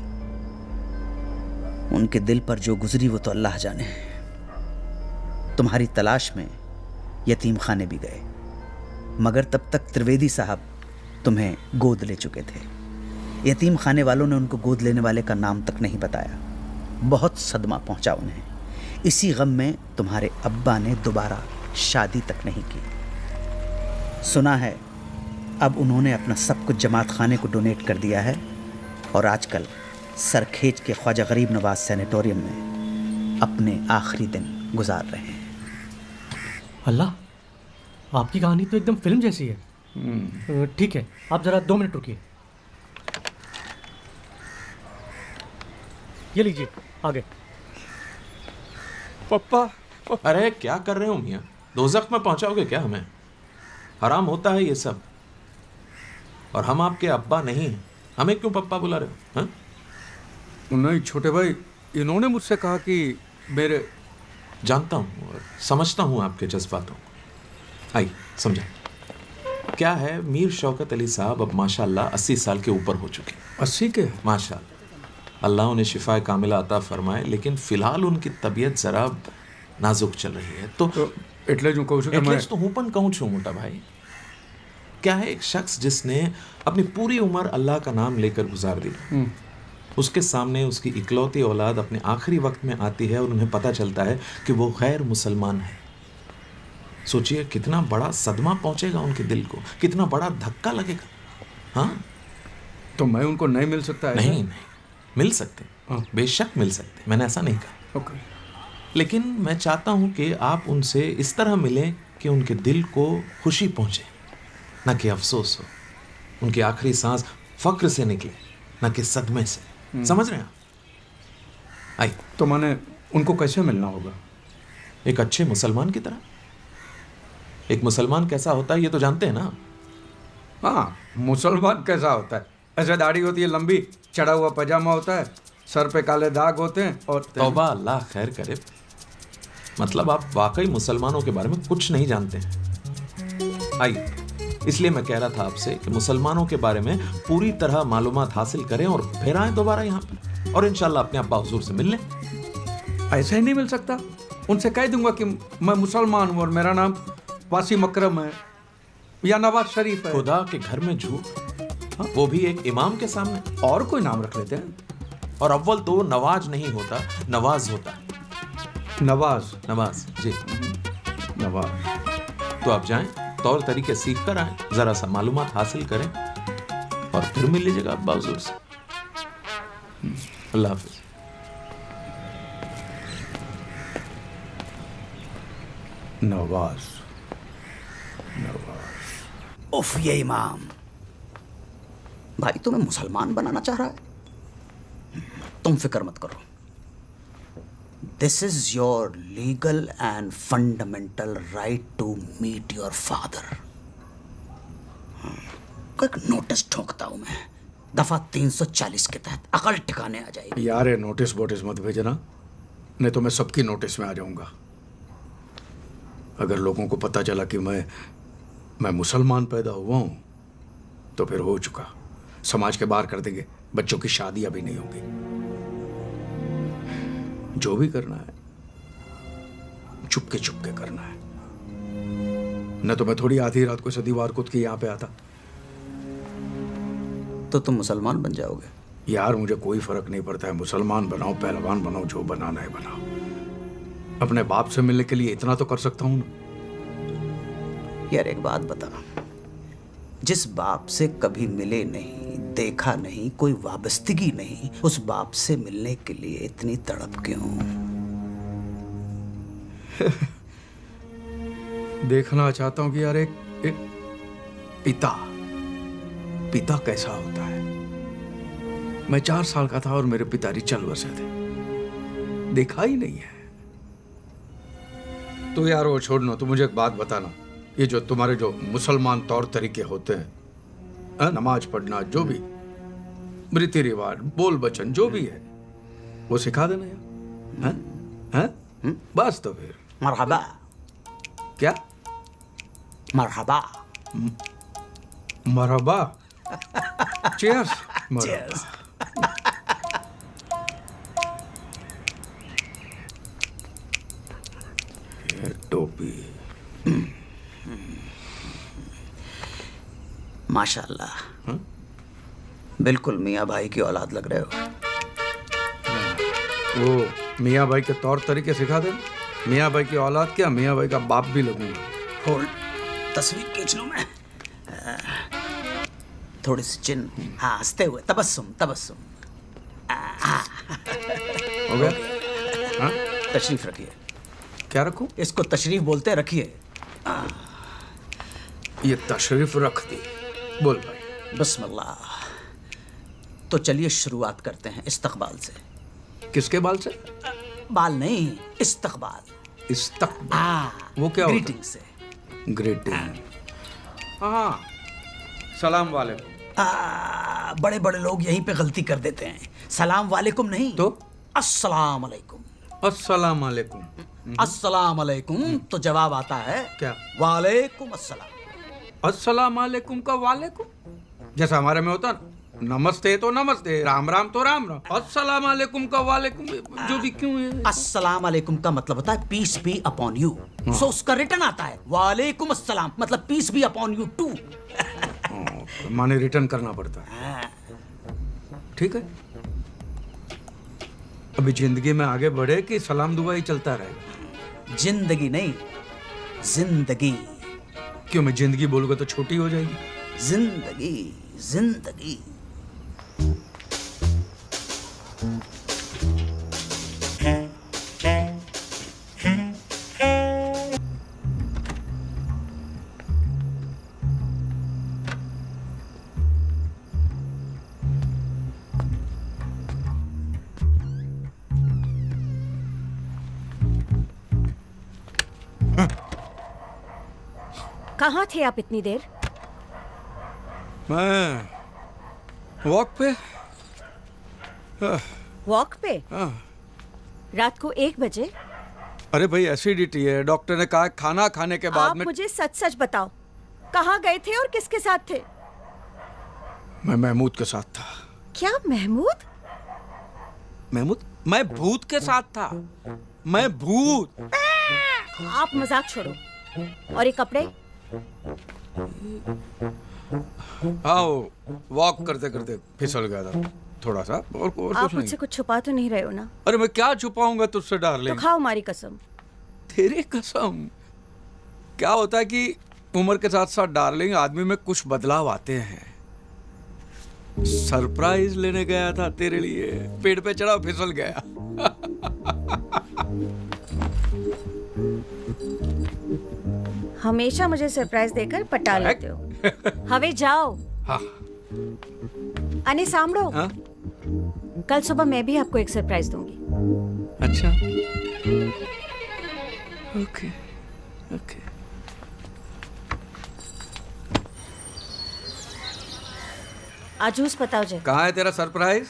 उनके दिल पर जो गुजरी वो तो अल्लाह जाने। तुम्हारी तलाश में यतीम खाने भी गए, मगर तब तक त्रिवेदी साहब तुम्हें गोद ले चुके थे। यतीम खाने वालों ने उनको गोद लेने वाले का नाम तक नहीं बताया। बहुत सदमा पहुंचा उन्हें। इसी गम में तुम्हारे अब्बा ने दोबारा शादी तक नहीं की। सुना है अब उन्होंने अपना सब कुछ जमात खाने को डोनेट कर दिया है और आजकल सरखेज के ख्वाजा गरीब नवाज सैनिटोरियम में अपने आखिरी दिन गुजार रहे हैं। अल्लाह, आपकी कहानी तो एकदम फिल्म जैसी है। ठीक है, आप जरा 2 मिनट रुकिए। ये लीजिए, आगे। पप्पा, अरे क्या कर रहे हो मियाँ? दोज़ख में पहुंचाओगे क्या हमें? हराम होता है ये सब। और हम आपके अब्बा नहीं हैं, हमें क्यों पप्पा बुला रहे हो? हाँ? नहीं छोटे भाई, इन्होंने मुझसे कहा कि मेरे... जानता हूँ और समझता हूँ आपके जज्बातों को। आइए समझा। क्या है, मीर शौकत अली साहब अब माशाल्लाह 80 साल के ऊपर हो चुके। 80 के? माशाल्लाह, अल्लाह उन्हें शिफा कामिला अता फरमाए, लेकिन फिलहाल उनकी तबीयत जरा नाजुक चल रही है। तो એટલે જ હું કહું છું કે એટલે તો હું પણ કહું છું मोटा भाई। क्या है, एक शख्स जिसने अपनी पूरी उम्र अल्लाह का नाम लेकर गुजार दी, उसके सामने उसकी इकलौती औलाद अपने आखिरी वक्त में आती है और उन्हें पता चलता है कि वो गैर मुसलमान है। सोचिए कितना बड़ा सदमा पहुंचेगा उनके दिल को, कितना बड़ा धक्का लगेगा। हाँ, तो मैं उनको नहीं मिल सकता है? नहीं, मिल सकते, बेशक मिल सकते, मैंने ऐसा नहीं कहा। ओके। लेकिन मैं चाहता हूं कि आप उनसे इस तरह मिलें कि उनके दिल को खुशी पहुंचे, न कि अफसोस हो। उनकी आखिरी सांस फक्र से निकले, न कि सदमे से। समझ रहे हैं आप? आई तो मैंने उनको कैसे मिलना होगा? एक अच्छे मुसलमान की तरह। एक मुसलमान कैसा होता है ये तो जानते हैं ना? हाँ, मुसलमान कैसा होता है? ऐसे दाढ़ी होती है लंबी, चढ़ा हुआ पजामा होता है, सर पे काले दाग होते हैं और तौबा, अल्लाह खैर करे। मतलब आप वाकई मुसलमानों के बारे में कुछ नहीं जानते हैं। आइए, इसलिए मैं कह रहा था आपसे कि मुसलमानों के बारे में पूरी तरह मालूमात हासिल करें और फिर आए दोबारा यहाँ पर और इंशाल्लाह अपने अब्बा हुजूर से मिल लें। ऐसे ही नहीं मिल सकता। उनसे कह दूंगा कि मैं मुसलमान हूँ और मेरा नाम वासिम अकरम है या नवाज शरीफ है। खुदा के घर में झूठ, वो भी एक इमाम के सामने। और कोई नाम रख लेते हैं। और अव्वल तो नवाज नहीं होता, नवाज होता है। नवाज जी, नवाज। तो आप जाएं, तौर तरीके सीख कर आए, जरा सा मालूमात हासिल करें और फिर मिल लीजिएगा अब्बा हुजूर से। अल्लाह हाफिज। नवाज। उफ, ये इमाम भाई तुम्हें मुसलमान बनाना चाह रहा है। तुम फिक्र मत करो। This is your legal and fundamental right to meet your father. एक नोटिस ठोकता हूं मैं, दफा 340 के तहत अकल ठिकाने आ जाएगी। यार ये नोटिस वोटिस मत भेजना, नहीं तो मैं सबकी नोटिस में आ जाऊंगा। अगर लोगों को पता चला कि मैं मुसलमान पैदा हुआ हूं तो फिर हो चुका। समाज के बाहर कर देंगे, बच्चों की शादियां भी नहीं होंगी। जो भी करना है चुपके चुपके करना है, न तो मैं थोड़ी आधी रात को सदीवार कूद के यहां पे आता। तो तुम मुसलमान बन जाओगे? यार मुझे कोई फर्क नहीं पड़ता है, मुसलमान बनाओ पहलवान बनाओ, जो बनाना है बनाओ। अपने बाप से मिलने के लिए इतना तो कर सकता हूं ना। यार एक बात बता, जिस बाप से कभी मिले नहीं, देखा नहीं, कोई वाबस्तगी नहीं, उस बाप से मिलने के लिए इतनी तड़प क्यों? देखना चाहता हूं कि यार एक पिता कैसा होता है। मैं 4 साल का था और मेरे पिताजी चल बसे थे, देखा ही नहीं है। तो यार वो छोड़ना, तो मुझे एक बात बताना, ये जो तुम्हारे जो मुसलमान तौर तरीके होते हैं, नमाज पढ़ना, जो भी रीति रिवाज, बोल बचन, जो भी है वो सिखा देना यार। हैं? बस तो फिर मरहबा। क्या मरहबा? मरहबा। चीयर्स। चीयर्स। ये टोपी। माशाल्लाह, बिल्कुल मियाँ भाई की औलाद लग रहे हो। वो मियाँ भाई के तौर तरीके सिखा दे। मियाँ भाई की औलाद क्या, मियाँ भाई का बाप भी लगूंगा। होल्ड, तस्वीर खींच लूं मैं। थोड़ी सी चिन, हाँ, हंसते हुए, तबस्सुम तबस्सुम। हो गया? हाँ? तशरीफ रखिए। क्या रखूं? इसको तशरीफ बोलते हैं, रखिए। ये तशरीफ रख दी। बोल भाई। बिस्मिल्लाह। तो चलिए शुरुआत करते हैं इस्तकबाल से। किसके बाल से? बाल नहीं, इस्तकबाल। इस्तकबाल वो क्या होता है? ग्रीटिंग से। ग्रीटिंग। हाँ, सलाम वालेकुम। बड़े बड़े लोग यहीं पे गलती कर देते हैं। सलाम वालेकुम नहीं तो अस्सलाम वालेकुम। अस्सलाम वालेकुम। अस्सलाम वालेकुम तो जवाब आता है क्या? वालेकुम अस्सलाम। अस्सलाम वालेकुम का वालेकुम, जैसा हमारे में होता ना, नमस्ते तो नमस्ते, राम राम तो राम राम, अस्सलाम वालेकुम का वालेकुम जो भी क्यों है? अस्सलाम वालेकुम का मतलब होता है peace be upon you. So उसका रिटर्न आता है वालेकुम अस्सलाम, मतलब peace be upon you too. माने रिटर्न करना पड़ता है। ठीक है, अभी जिंदगी में आगे बढ़े कि सलाम दुआ ही चलता रहेगा? जिंदगी नहीं, जिंदगी। क्यों, मैं जिंदगी बोलूंगा तो छोटी हो जाएगी? जिंदगी, जिंदगी। कहाँ थे आप इतनी देर? मैं वॉक पे। वॉक पे? रात को 1 बजे? अरे भाई एसिडिटी है, डॉक्टर ने कहा खाना खाने के बाद आप में। मुझे सच सच बताओ, कहाँ गए थे और किसके साथ थे? मैं महमूद के साथ था। क्या महमूद? महमूद? मैं भूत के साथ था। मैं भूत। आप मजाक छोड़ो। और ये कपड़े? हाँ, वॉक करते करते फिसल गया था थोड़ा सा, और कुछ आप नहीं। मुझसे कुछ छुपा तो नहीं रहे हो ना? अरे मैं क्या छुपाऊंगा तुझसे डार्लिंग। तो खाओ हमारी कसम। तेरी कसम? क्या होता है कि उम्र के साथ साथ डार्लिंग आदमी में कुछ बदलाव आते हैं। सरप्राइज लेने गया था तेरे लिए, पेड़ पे चढ़ा फिसल गया। हमेशा मुझे सरप्राइज देकर पटा लेते हो। हवे जाओ। हाँ। अने सामड़ो। हाँ? कल सुबह मैं भी आपको एक सरप्राइज दूंगी। अच्छा। Okay okay. आजूस बताओ जे। कहाँ है तेरा सरप्राइज?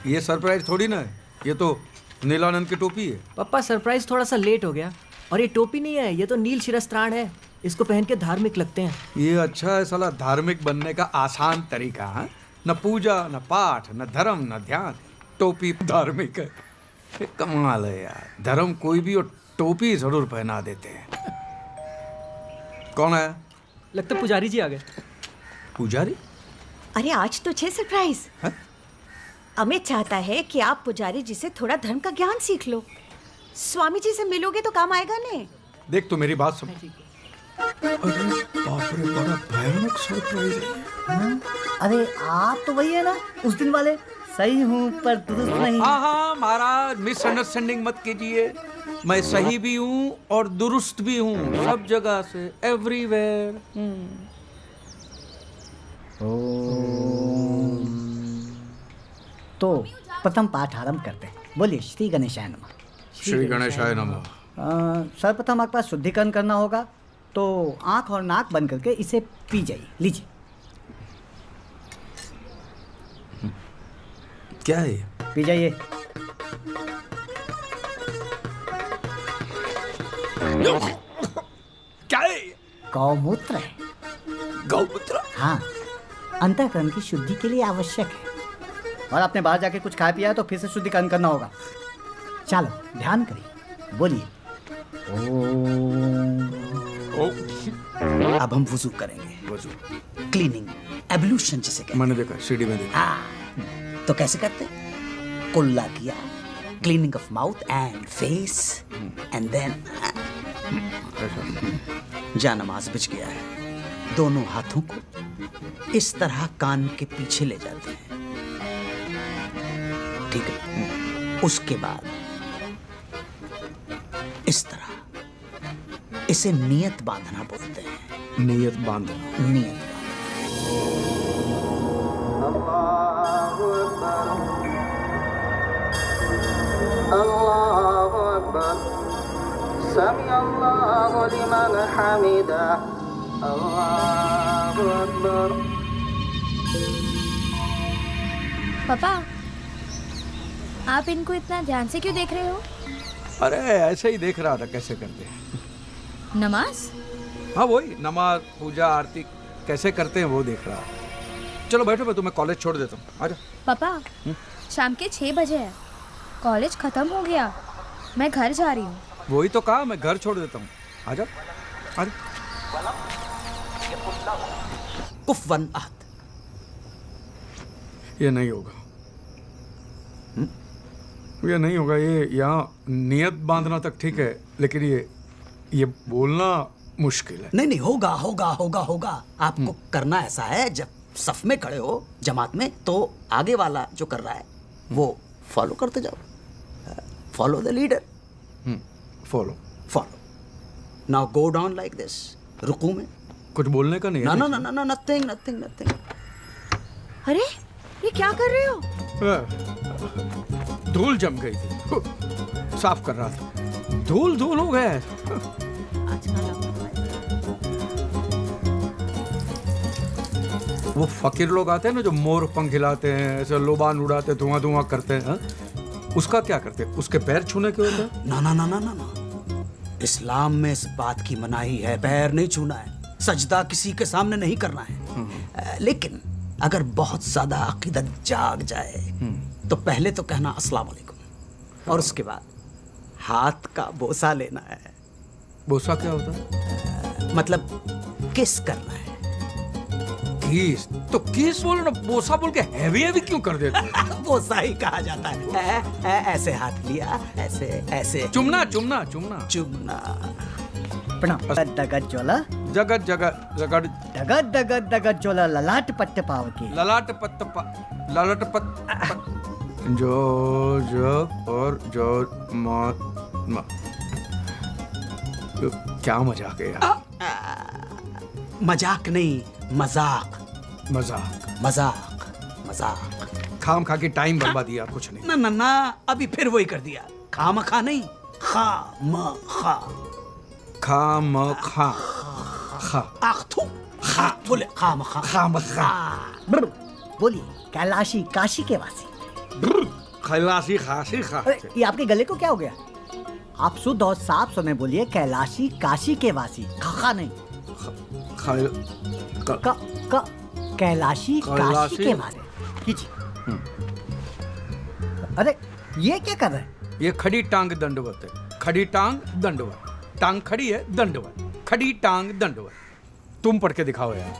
ये सरप्राइज थोड़ी ना है, ये तो नीलानंद की टोपी है। पापा सरप्राइज थोड़ा सा लेट हो गया। और ये टोपी नहीं है, ये तो नील शिरस्त्राण है। इसको पहन के धार्मिक लगते हैं। ये अच्छा है साला, धार्मिक बनने का आसान तरीका है। न पूजा न पाठ न धर्म न ध्यान, टोपी धार्मिक है। ये कमाल है यार, धर्म कोई भी और टोपी जरूर पहना देते हैं। कौन आया? लगता पुजारी जी आ गए। पुजारी? अरे आज तो छे सरप्राइज। अमित चाहता है कि आप पुजारी जी से थोड़ा धर्म का ज्ञान सीख लो। स्वामी जी से मिलोगे तो काम आएगा ने। देख तू मेरी बात सुन। अरे बाप रे, बड़ा भयानक सरप्राइज है। अरे आप तो वही है ना उस दिन वाले, सही हूँ पर दुरुस्त नहीं। हाँ हाँ महाराज, मिसअंडरस्टैंडिंग मत कीजिए। मैं सही भी हूँ और दुरुस्त भी हूँ, सब जगह से, एवरीवेयर। तो प्रथम पाठ आरंभ करते हैं। बोलिए श्री गणेशाय नमः। श्री गणेशाय नमः। सर्वप्रथम आपके पास शुद्धिकरण करना होगा, तो आंख और नाक बंद करके इसे पी जाइए। लीजिए। क्या है ये? पी जाइए। क्या है? गौमूत्र है। गौमूत्र? हाँ, अंतःकरण की शुद्धि के लिए आवश्यक है। और आपने बाहर जाके कुछ खाया पिया है तो फिर से शुद्धिकरण करना होगा। चलो ध्यान करिए। बोलिए। अब हम वुजू करेंगे। वुजू, क्लीनिंग, एब्लूशन जिसे कहते हैं। मैंने देखा, सीढ़ी में देखा। तो कैसे करते? कुल्ला किया, cleaning of mouth and face, and then जा नमाज बिछ गया है। दोनों हाथों को इस तरह कान के पीछे ले जाते हैं, ठीक है? उसके बाद इस तरह, इसे नियत बांधना बोलते हैं। नियत बांधना? नियत अल्लाहु अकबर, समी अल्लाहु लिमन हमिदा, अल्लाहु अकबर। पापा, आप इनको इतना ध्यान से क्यों देख रहे हो? अरे ऐसे ही देख रहा था कैसे करते हैं। नमाज? हाँ वही, नमाज, पूजा, आरती कैसे करते हैं वो देख रहा। चलो बैठो, मैं तुम्हें कॉलेज छोड़ देता हूँ। आजा। पापा, शाम के 6 बजे है, कॉलेज खत्म हो गया, मैं घर जा रही हूँ। वही तो कहा, मैं घर छोड़ देता हूँ। आजा आजा। कुफवन अहद। ये नहीं होगा, ये नहीं होगा। ये यहाँ नियत बांधना तक ठीक है, लेकिन ये बोलना मुश्किल है। नहीं नहीं, होगा होगा होगा होगा। आपको करना ऐसा है, जब सफ में खड़े हो जमात में, तो आगे वाला जो कर रहा है वो फॉलो करते जाओ। Follow the leader. Follow follow. Now go down like this. रुकू में कुछ बोलने का नहीं है? ना ना ना ना, नथिंग नथिंग नथिंग। अरे ये क्या कर रहे हो? धूल जम गई थी, साफ कर रहा था, धूल धूल हो गया है। वो फकीर लोग आते हैं ना जो मोर पंख हिलाते हैं, ऐसे लोबान उड़ाते, धुआं धुआं करते हैं, उसका क्या करते हैं? उसके पैर छूने के होते हैं? ना ना ना ना ना ना, इस्लाम में इस बात की मनाही है, पैर नहीं छूना है, सजदा किसी के सामने नहीं करना है। लेकिन अगर बहुत ज्यादा अकीदत जाग जाए तो पहले तो कहना अस्सलाम वालेकुम और उसके बाद हाथ का बोसा लेना है। बोसा क्या होता है? मतलब किस करना है। किस? तो किस बोलो ना, बोसा बोल के हैवी हैवी क्यों कर देते? बोसा ही कहा जाता है। ऐसे हाथ लिया, ऐसे ऐसे चुमना चुमना चुमना चुमना। दगत जोला जगत जगत जगत दगत दगत दगत जोला ललाट पट्ट पाव के ललाट पत जो और जो मा क्या मजाक है यार? मजाक नहीं, मजाक मजाक मजाक मजाक। खाम खा के टाइम बर्बाद दिया, कुछ नहीं। ना ना ना, अभी फिर वही कर दिया। खाम खा नहीं, खा म खा खाम खा खा आखथू खा बोले खाम खा खाम खा। बोलिए कैलाशी काशी के वासी। कैलाशी खासी खा। ये आपके गले को क्या हो गया? आप शुद्ध और साफ समय बोलिए, कैलाशी काशी के वासी। खा नहीं, कैलाशी काशी के वासी कीजिए। अरे ये क्या कर रहे हैं? ये खड़ी टांग दंडवत है। खड़ी टांग दंडवत, टांग खड़ी है दंडवत, खड़ी टांग दंडवत। तुम पढ़ के दिखाओ यार।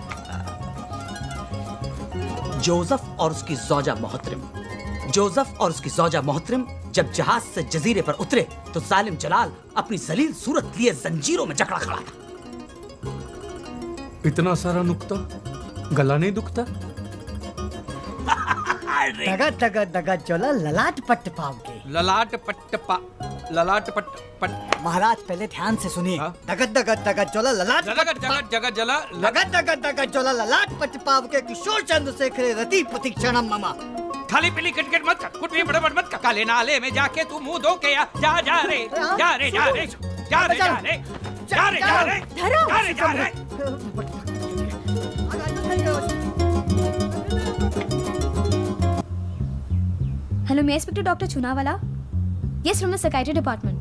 जोसेफ और उसकी ज़ौजा मोहतरम। जोसेफ और उसकी ज़ौजा मोहतरम जब जहाज से जजीरे पर उतरे तो जालिम जलाल अपनी जलील सूरत लिए जंजीरों में जकड़ा खड़ा था। इतना सारा नुक्ता, गला नहीं दुखता? दगत दगत दगत जोला ललाट पट्ट पाव के ललाट पट्ट पट। महाराज पहले ध्यान से सुनिए। दगत दगत दगत जोला ललाट जगत जगत जगत जला दगत दगत दगत जोला ललाट पट्ट पाव के किशोर चंद्रशेखर रति प्रतीक्षणम ममा। खाली पीली किटकिट मत कर, कुछ भी बड़बड़ मत कर। काले नाले में जाके तू मुंह धो के जा जा रे जा रे जा रे जा रे जा रे जा रे जा रे जा रे जा रे। हेलो, मैं inspector doctor Chunawala. Yes, from the psychiatry department.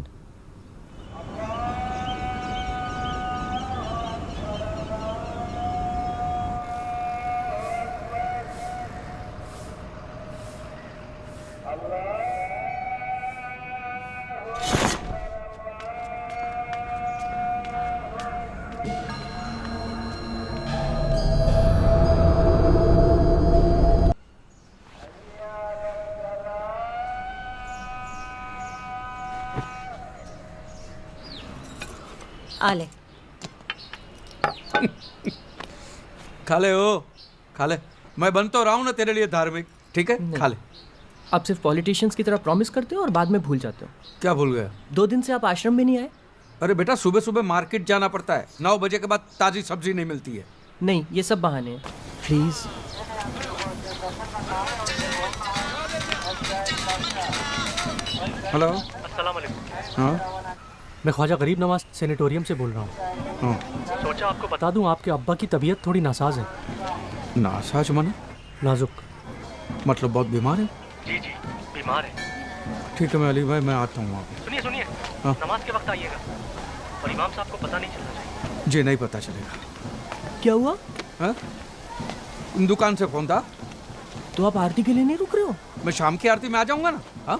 आले खा ले ओ, खा ले। मैं बन तो रहा हूँ ना तेरे लिए धार्मिक, ठीक है? खा ले। आप सिर्फ पॉलिटिशियंस की तरह प्रॉमिस करते हो और बाद में भूल जाते हो। क्या भूल गया? 2 दिन से आप आश्रम में नहीं आए। अरे बेटा, सुबह सुबह मार्केट जाना पड़ता है। 9 बजे के बाद ताजी सब्जी नहीं मिलती है। नहीं, ये सब बहाने हैं। प्लीज। हेलो, अस्सलाम वालेकुम। हाँ मैं ख्वाजा गरीब नवाज सेनेटोरियम से बोल रहा हूँ। सोचा आपको बता दूं, आपके अब्बा की तबीयत थोड़ी नासाज है। नासाज माने? नाजुक। मतलब बहुत बीमार है? जी जी, बीमार है। ठीक है मैं अली भाई, मैं आता हूँ वहाँ पे। सुनिए सुनिए, नमाज के वक्त आइएगा और इमाम साहब को पता नहीं चलना चाहिए। जी नहीं पता चलेगा। क्या हुआ? हाँ? दुकान से फोन था। तो आप आरती के लिए नहीं रुक रहे हो? मैं शाम की आरती में आ जाऊंगा ना। हाँ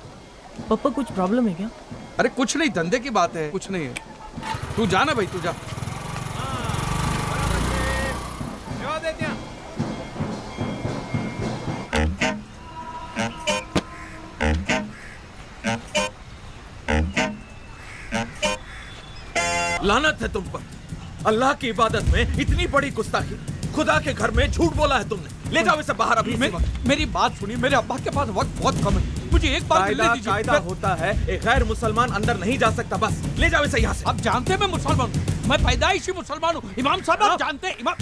पापा, कुछ प्रॉब्लम है क्या? अरे कुछ नहीं, धंधे की बात है, कुछ नहीं है। तू जा ना भाई, तू जा। लानत है तुम पर। अल्लाह की इबादत में इतनी बड़ी गुस्ताखी। खुदा के घर में झूठ बोला है तुमने। ले जाओ इसे बाहर अभी। मेरी बात सुनिए, मेरे अब्बा के पास वक्त बहुत कम है। मुझे एक बार मिलने दीजिए। कायदा होता है, एक गैर मुसलमान अंदर नहीं जा सकता। बस ले जाओ इसे यहाँ से। आप जानते हैं मैं मुसलमान हूँ, मैं पैदाइशी मुसलमान हूँ। इमाम साहब आप जानते हैं इमाम।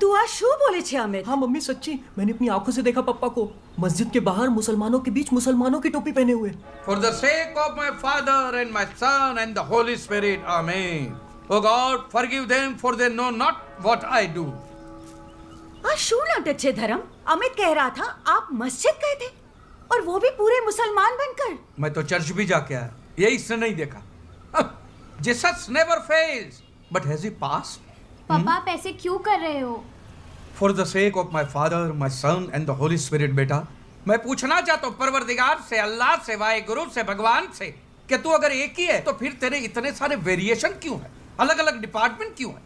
तू शू बोले छे अमित? हाँ मम्मी सच्ची, मैंने अपनी आंखों से देखा पप्पा को मस्जिद के बाहर मुसलमानों के बीच मुसलमानों की टोपी पहने हुए। For the sake of my Father and my Son and the Holy Spirit, Amen. Oh God, forgive them for they know not what I do. Shoe not अच्छे धर्म। अमित कह रहा था आप मस्जिद गए थे और वो भी पूरे मुसलमान बनकर। मैं तो चर्च भी जाके आया, यही इसने नहीं देखा। Jesus never fails, but has he passed? पापा आप ऐसे क्यों कर रहे हो? For the sake of my Father, my Son and the Holy Spirit, बेटा, मैं पूछना चाहता हूँ परवरदिगार से, अल्लाह से, वाहिगुरु से, भगवान से, कि तू अगर एक ही है तो फिर तेरे इतने सारे वेरिएशन क्यों है, अलग अलग डिपार्टमेंट क्यों है?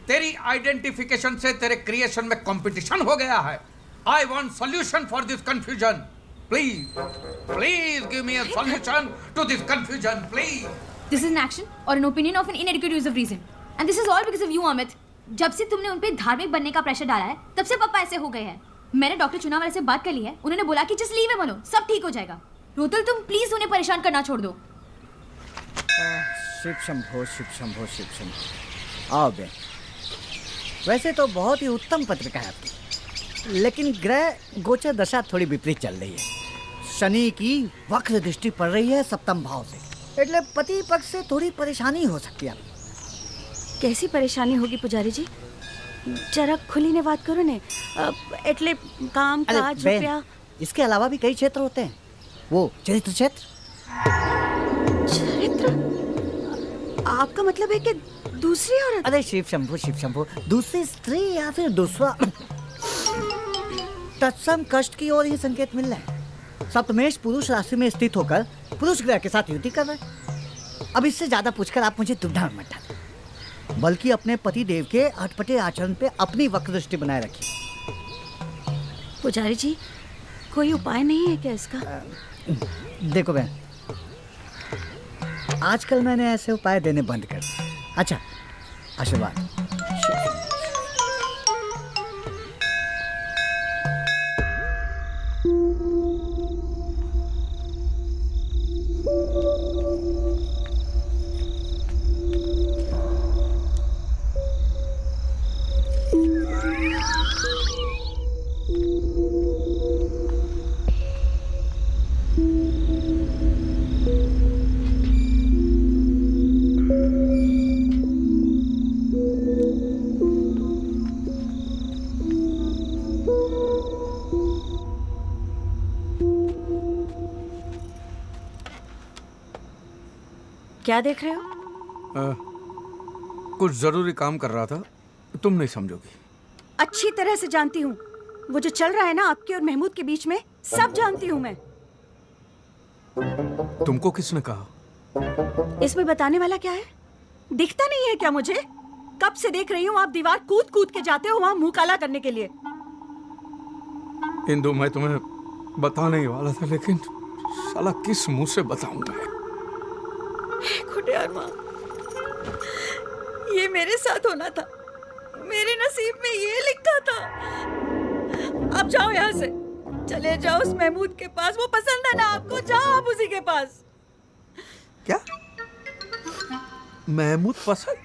तेरी आइडेंटिफिकेशन से तेरे क्रिएशन में कंपटीशन हो गया है। I want solution for this confusion, please please give me a solution to this confusion, please. This is an action और an opinion of an inadequate use of reason and this is all because of you Amit. जब से तुमने उन पे धार्मिक बनने का प्रेशर डाला है तब से पापा ऐसे हो गए हैं। मैंने डॉक्टर चुनाव से बात कर ली है, उन्होंने बोला कि जस्ट लीव हिम अलोन, सब ठीक हो जाएगा। रोतल तुम प्लीज उन्हें परेशान करना छोड़ दो। शिव शंभो शिव शंभो शिव शंभो। आओ बे, वैसे तो बहुत ही उत्तम पत्रिका है आपकी, लेकिन ग्रह गोचर दशा थोड़ी विपरीत चल रही है। शनि की वक्र दृष्टि पड़ रही है सप्तम भाव से, એટલે पति पक्ष से थोड़ी परेशानी हो सकती है। कैसी परेशानी होगी पुजारी जी? जरा खुली ने बात करो ने। એટલે काम काज रुपया, इसके अलावा भी कई क्षेत्र होते हैं। वो चरित्र क्षेत्र। चरित्र? आपका मतलब है कि दूसरी औरत? अरे शिव शंभु, दूसरी स्त्री या फिर दूसरा तत्सम कष्ट की ओर ही संकेत मिल रहा है। सप्तमेश पुरुष राशि में स्थित होकर पुरुष ग्रह के साथ युति कर रहे हैं। अब इससे ज्यादा पूछकर आप मुझे दुविधा में मत डालें, बल्कि अपने पति देव के अटपटे आचरण पे अपनी वक्र दृष्टि बनाए रखिए। पुजारी जी कोई उपाय नहीं है क्या इसका? देखो बहन, आजकल मैंने ऐसे उपाय देने बंद कर दिए। अच्छा, आशीर्वाद। क्या देख रहे हो? कुछ जरूरी काम कर रहा था, तुम नहीं समझोगी। अच्छी तरह से जानती हूँ, वो जो चल रहा है ना आपके और महमूद के बीच में, सब जानती हूँ मैं। तुमको किसने कहा? इसमें बताने वाला क्या है? दिखता नहीं है क्या मुझे? कब से देख रही हूँ आप दीवार कूद कूद के जाते हो वहाँ मुंह काला करने के लिए। इंदु, मैं तुम्हें बताने ही वाला था, लेकिन साला किस मुंह से बताऊंगा? खुदियार माँ, ये मेरे साथ होना था, मेरे नसीब में ये लिखा था। अब जाओ यहाँ से, चले जाओ उस महमूद के पास, वो पसंद है ना आपको, जाओ आप उसी के पास। क्या महमूद पसंद?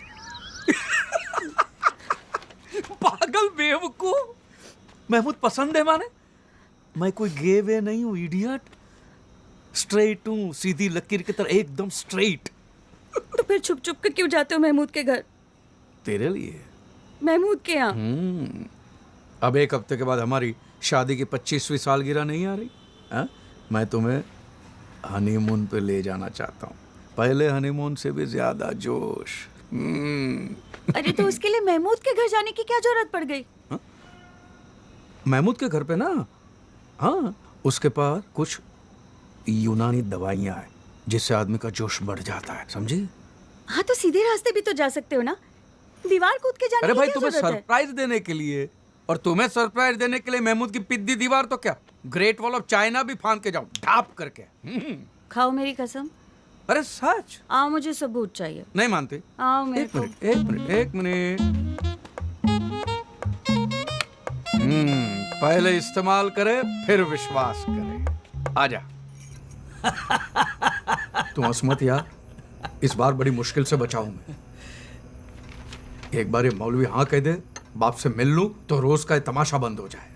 पागल बेवकूफ, महमूद पसंद है माने? मैं कोई गे वे नहीं हूँ, इडियट। स्ट्रेट हूँ, सीधी लकीर की तरह एकदम स्ट्रेट। तो फिर छुप छुप के क्यों जाते हो महमूद के घर? तेरे लिए। महमूद के यहाँ? अब एक हफ्ते के बाद हमारी शादी की 25वीं सालगिरह नहीं आ रही? मैं तुम्हें हनीमून पे ले जाना चाहता हूँ, पहले हनीमून से भी ज्यादा जोश। अरे तो उसके लिए महमूद के घर जाने की क्या जरूरत पड़ गई? महमूद के घर पे ना, हाँ, उसके पास कुछ यूनानी दवाइयाँ हैं जिससे आदमी का जोश बढ़ जाता है, समझी? हाँ तो सीधे रास्ते भी तो जा सकते हो ना, दीवार कूद के जाने की क्या जरूरत है? अरे भाई, तुम्हें सरप्राइज देने के लिए, और तुम्हें सरप्राइज देने के लिए महमूद की पिद्दी दीवार तो क्या, ग्रेट वॉल ऑफ चाइना भी फांद के जाओ, ढाप करके। खाओ मेरी कसम। अरे सच? आओ, मुझे सबूत चाहिए। नहीं मानते? आओ मेरे को। एक मिनट। पहले इस्तेमाल करे फिर विश्वास करे। आजा। तुम हंस मत यार, इस बार बड़ी मुश्किल से बचाऊं मैं। एक बार ये मौलवी हाँ कह दे बाप से मिल लूं तो रोज का तमाशा बंद हो जाए।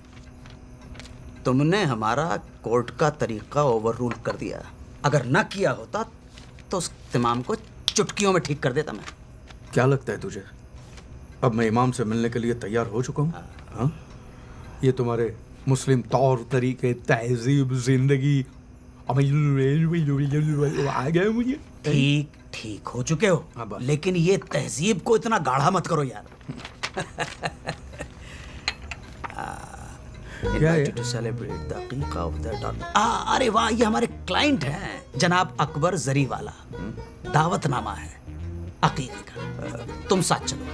तुमने हमारा कोर्ट का तरीका ओवर रूल कर दिया। अगर ना किया होता तो उस इमाम को चुटकियों में ठीक कर देता मैं। क्या लगता है तुझे अब मैं इमाम से मिलने के लिए तैयार हो चुका हूँ? हाँ? ये तुम्हारे मुस्लिम तौर तरीके, तहजीब, जिंदगी आ गए मुझे। ठीक ठीक हो चुके हो, लेकिन ये तहजीब को इतना गाढ़ा मत करो यार। अरे वाह, ये हमारे क्लाइंट हैं जनाब अकबर जरीवाला। दावतनामा है अकीके का। तुम साथ चलो,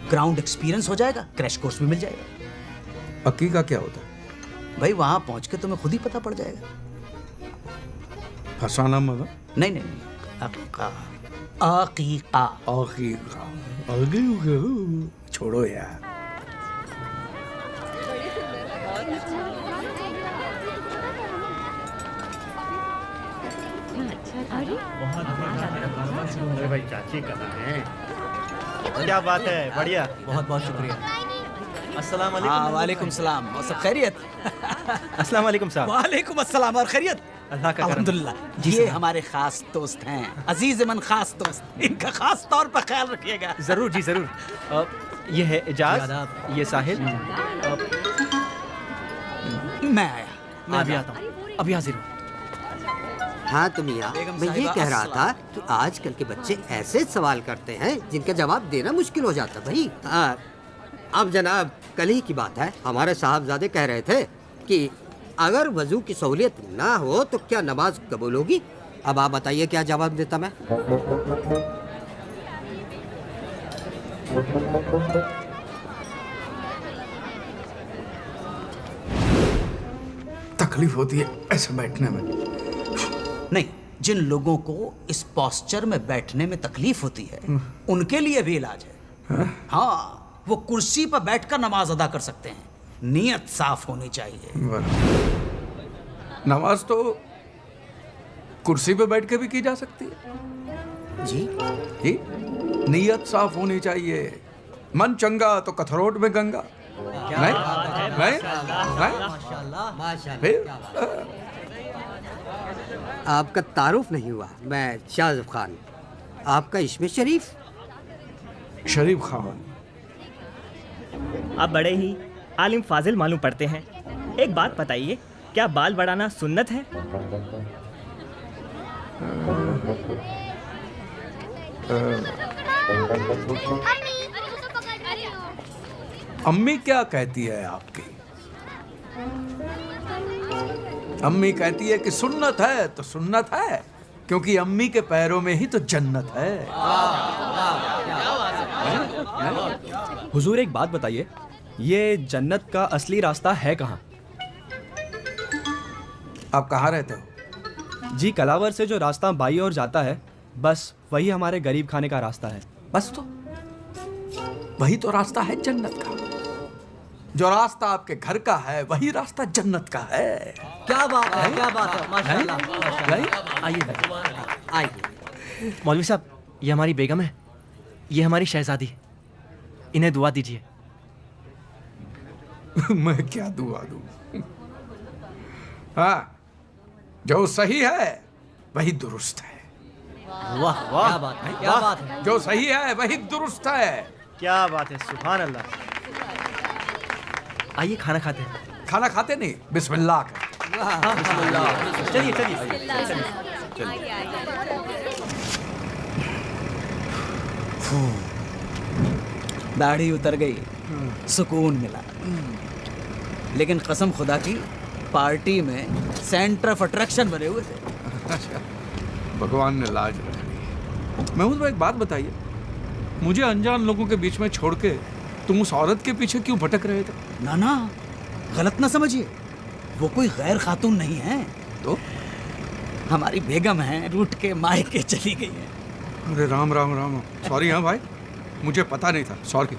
ग्राउंड एक्सपीरियंस हो जाएगा, क्रैश कोर्स भी मिल जाएगा। अकीका क्या होता है भाई? वहां पहुंच के तुम्हें खुद ही पता पड़ जाएगा। फसाना मगर? नहीं नहीं, अकीका अकीका अकीका। छोड़ो यार। अरे भाई चाची कहाँ हैं? क्या बात है, बढ़िया। बहुत बहुत शुक्रिया। अस्सलाम वालेकुम। वालेकुम सलाम। और सब खैरियत? अस्सलाम वालेकुम साहब। वालेकुम अस्सलाम। और खैरियत? अल्लाह का करम। अल्हम्दुलिल्लाह। ये हमारे खास दोस्त हैं, अजीज मन खास दोस्त। इनका खास तौर पर ख्याल रखिएगा। जरूर जी जरूर। ये है इजाज, ये साहिल। मैं आया। मैं अभी आता हूँ, अभी हाजिर हूँ। हाँ तो मियाँ, मैं ये कह रहा था कि आजकल के बच्चे ऐसे सवाल करते हैं जिनका जवाब देना मुश्किल हो जाता भाई। अब जनाब कल ही की बात है, हमारे साहबजादे कह रहे थे कि अगर वजू की सहूलियत ना हो तो क्या नमाज कबूल होगी? अब आप बताइए क्या जवाब देता मैं? तकलीफ होती है ऐसे बैठने में। नहीं, जिन लोगों को इस पोस्चर में बैठने में तकलीफ होती है उनके लिए भी इलाज है। हाँ, वो कुर्सी पर बैठकर नमाज अदा कर सकते हैं। नियत साफ होनी चाहिए। नमाज तो कुर्सी पे बैठ के भी की जा सकती है जी। नियत साफ होनी चाहिए। मन चंगा तो कथरोट में गंगा। नहीं? आपका तारुफ नहीं हुआ। मैं शाहज़ब खान। आपका इसमें शरीफ? शरीफ खान। आप बड़े ही आलिम फाजिल मालूम पड़ते हैं। एक बात बताइए, क्या बाल बढ़ाना सुन्नत है? अम्मी क्या कहती है आपकी? अम्मी कहती है कि सुन्नत है तो सुन्नत है, क्योंकि अम्मी के पैरों में ही तो जन्नत है। हुजूर एक बात बताइए, ये जन्नत का असली रास्ता है कहाँ? आप कहाँ रहते हो? जी, कलावर से जो रास्ता बाई ओर जाता है, बस वही हमारे गरीब खाने का रास्ता है। बस तो वही तो रास्ता है जन्नत का। जो रास्ता आपके घर का है वही रास्ता जन्नत का है। क्या बात है, क्या बात है, माशाल्लाह। आइए आइए। मौलवी साहब, ये हमारी बेगम है, ये हमारी शहजादी। इन्हें दुआ दीजिए। मैं क्या दुआ दूं? हाँ, जो सही है वही दुरुस्त है। वाह वाह, क्या बात है, क्या बात है। जो सही है वही दुरुस्त है। क्या बात है, सुभान अल्लाह। आइए खाना खाते हैं। खाना खाते नहीं, बिस्मिल्लाह कर। चलिए चलिए। दाढ़ी उतर गई, सुकून मिला। लेकिन कसम खुदा की, पार्टी में सेंटर ऑफ अट्रैक्शन बने हुए थे। भगवान ने लाज रखी। महमूद भाई, एक बात बताइए, मुझे अनजान लोगों के बीच में छोड़ के तुम उस औरत के पीछे क्यों भटक रहे थे? ना ना, गलत ना समझिए, वो कोई गैर खातून नहीं है। तो हमारी बेगम है, रूठ के मायके चली गई है। अरे राम राम राम। सॉरी। हाँ भाई, मुझे पता नहीं था, सॉरी।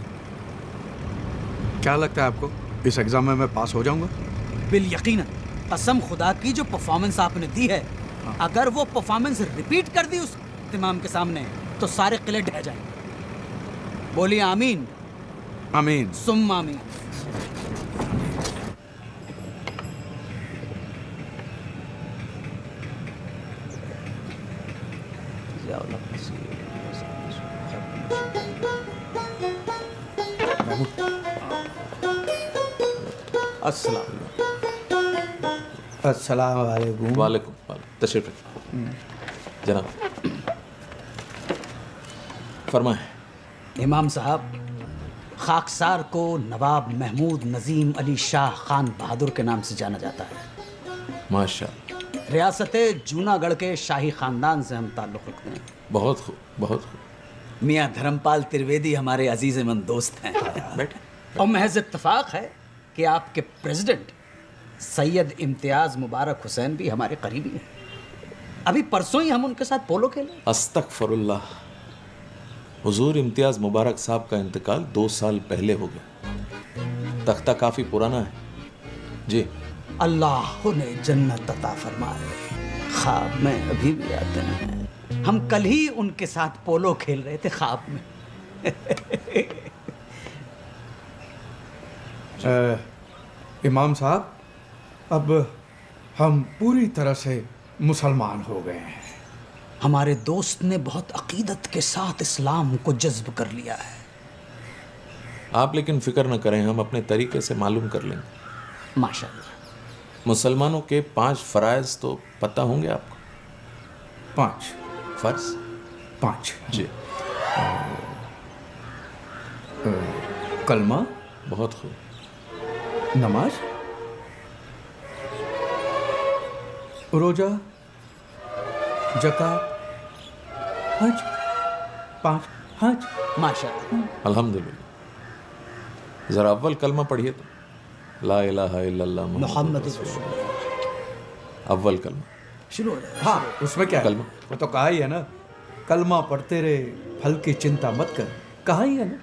क्या लगता है आपको, इस एग्जाम में मैं पास हो जाऊंगा? बिल यकीनन। कसम खुदा की, जो परफॉर्मेंस आपने दी है, अगर वो परफॉर्मेंस रिपीट कर दी उस इमाम के सामने तो सारे किले ढह जाएंगे। बोलिए आमीन। आमीन। सुम्मा आमीन। अस्सलाम वालेकुम। वालेकुम। तशरीफ रखिए जनाब, फरमाएं। इमाम साहब, खाकसार को नवाब महमूद नजीम अली शाह खान बहादुर के नाम से जाना जाता है। माशाअल्लाह। रियासत जूनागढ़ के शाही खानदान से हम ताल्लुक़ रखते हैं। बहुत खूब, बहुत खूब। मियाँ धर्मपाल त्रिवेदी हमारे अजीज़-ए-मन दोस्त हैं। बैठे। और महज इत्तफाक है कि आपके प्रेसिडेंट सैयद इम्तियाज़ मुबारक हुसैन भी हमारे करीबी हैं। अभी परसों ही हम उनके साथ पोलो खेले। अस्तगफिरुल्लाह। हुजूर इम्तियाज़ मुबारक साहब का इंतकाल 2 साल पहले हो गया। तख्ता काफ़ी पुराना है जी। अल्लाह ने जन्नत अता फरमाए। ख्वाब में अभी भी आते हैं। हम कल ही उनके साथ पोलो खेल रहे थे ख्वाब में। इमाम साहब, अब हम पूरी तरह से मुसलमान हो गए हैं। हमारे दोस्त ने बहुत अकीदत के साथ इस्लाम को जज्ब कर लिया है। आप लेकिन फिक्र न करें, हम अपने तरीके से मालूम कर लेंगे। माशाअल्लाह। मुसलमानों के 5 फ़राइज़ तो पता होंगे आपको? 5 फ़र्ज़? 5 जी। कलमा। बहुत खूब। नमाज, रोजा, ज़कात, हज। 5 हज। माशाअल्लाह। अल्हम्दुलिल्लाह। ज़रा अव्वल कलमा पढ़िए तो। ला इलाहा इल्लल्लाह मुहम्मद रसूलुल्लाह। अव्वल कलमा शुरू हो जाए। हाँ, उसमें क्या है? कलमा। वो तो कहा ही है ना, कलमा पढ़ते रहे, फल की चिंता मत कर। कहा ही है ना।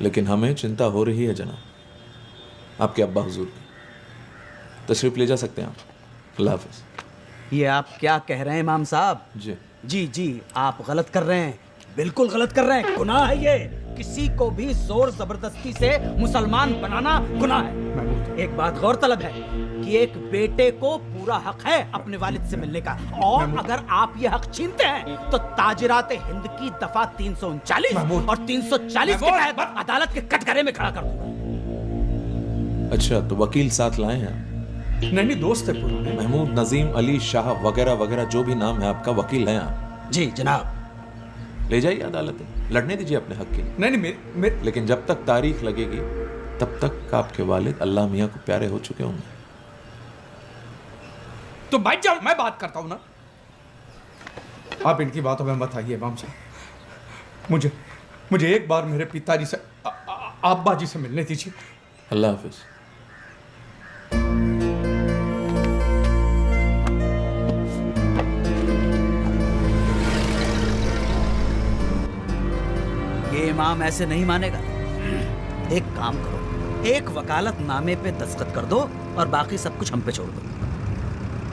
लेकिन हमें चिंता हो रही है जनाब, आपके अब्बा हुजूर की। तशरीफ ले जा सकते हैं आप। अल्लाह हाफ़िज़। ये आप क्या कह रहे हैं इमाम साहब? जी जी जी, आप गलत कर रहे हैं, बिल्कुल गलत कर रहे हैं। गुनाह है ये। किसी को भी जोर जबरदस्ती से मुसलमान बनाना गुनाह है। एक बात गौरतलब है कि एक बेटे को पूरा हक है अपने वालिद से मिलने का, और अगर आप ये हक छीनते हैं तो ताजिरात हिंद की दफा 339 और 340 के तहत अदालत के कटघरे में खड़ा कर दूंगा। अच्छा, तो वकील साथ लाए हैं? नहीं, दोस्त है पुराने। महमूद नजीम अली शाह वगैरह वगैरह जो भी नाम है आपका, वकील हैं आप? जी जनाब। ले जाइए अदालत में, लड़ने दीजिए अपने हक के लिए। नहीं, लेकिन जब तक तारीख लगेगी तब तक आपके वालिद अल्लाह मियाँ को प्यारे हो चुके होंगे। तो बैठ जाओ, मैं बात करता हूं ना। आप इनकी बातों में मत आइए इमाम साहब। मुझे एक बार मेरे पिताजी से, अब्बा जी से मिलने दीजिए। अल्लाह हाफ़िज़। ये इमाम ऐसे नहीं मानेगा। एक काम करो, एक वकालत नामे पे दस्तखत कर दो और बाकी सब कुछ हम पे छोड़ दो।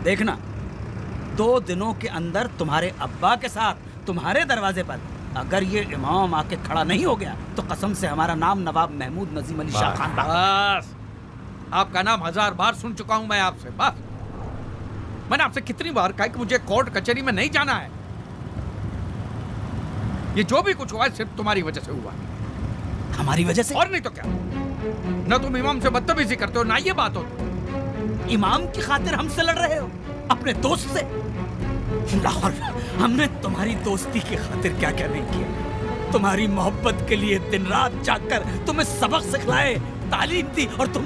देखना, 2 दिनों के अंदर तुम्हारे अब्बा के साथ तुम्हारे दरवाजे पर अगर ये इमाम आके खड़ा नहीं हो गया तो कसम से हमारा नाम नवाब महमूद नजीम अली शाह खान। बस, आपका नाम 1000 बार सुन चुका हूं मैं आपसे। बस, मैंने आपसे कितनी बार कहा कि मुझे कोर्ट कचहरी में नहीं जाना है। ये जो भी कुछ हुआ है सिर्फ तुम्हारी वजह से हुआ। हमारी वजह से? और नहीं तो क्या। ना तुम इमाम से बदतमीजी करते हो, ना ये बात होती। इमाम की खातिर हमसे लड़ रहे हो, अपने दोस्त से? लाहौर, हमने तुम्हारी दोस्ती की खातिर क्या क्या नहीं किया। तुम्हारी मोहब्बत के लिए दिन रात जागकर तुम्हें सबक सिखलाए, तालीम दी, और तुम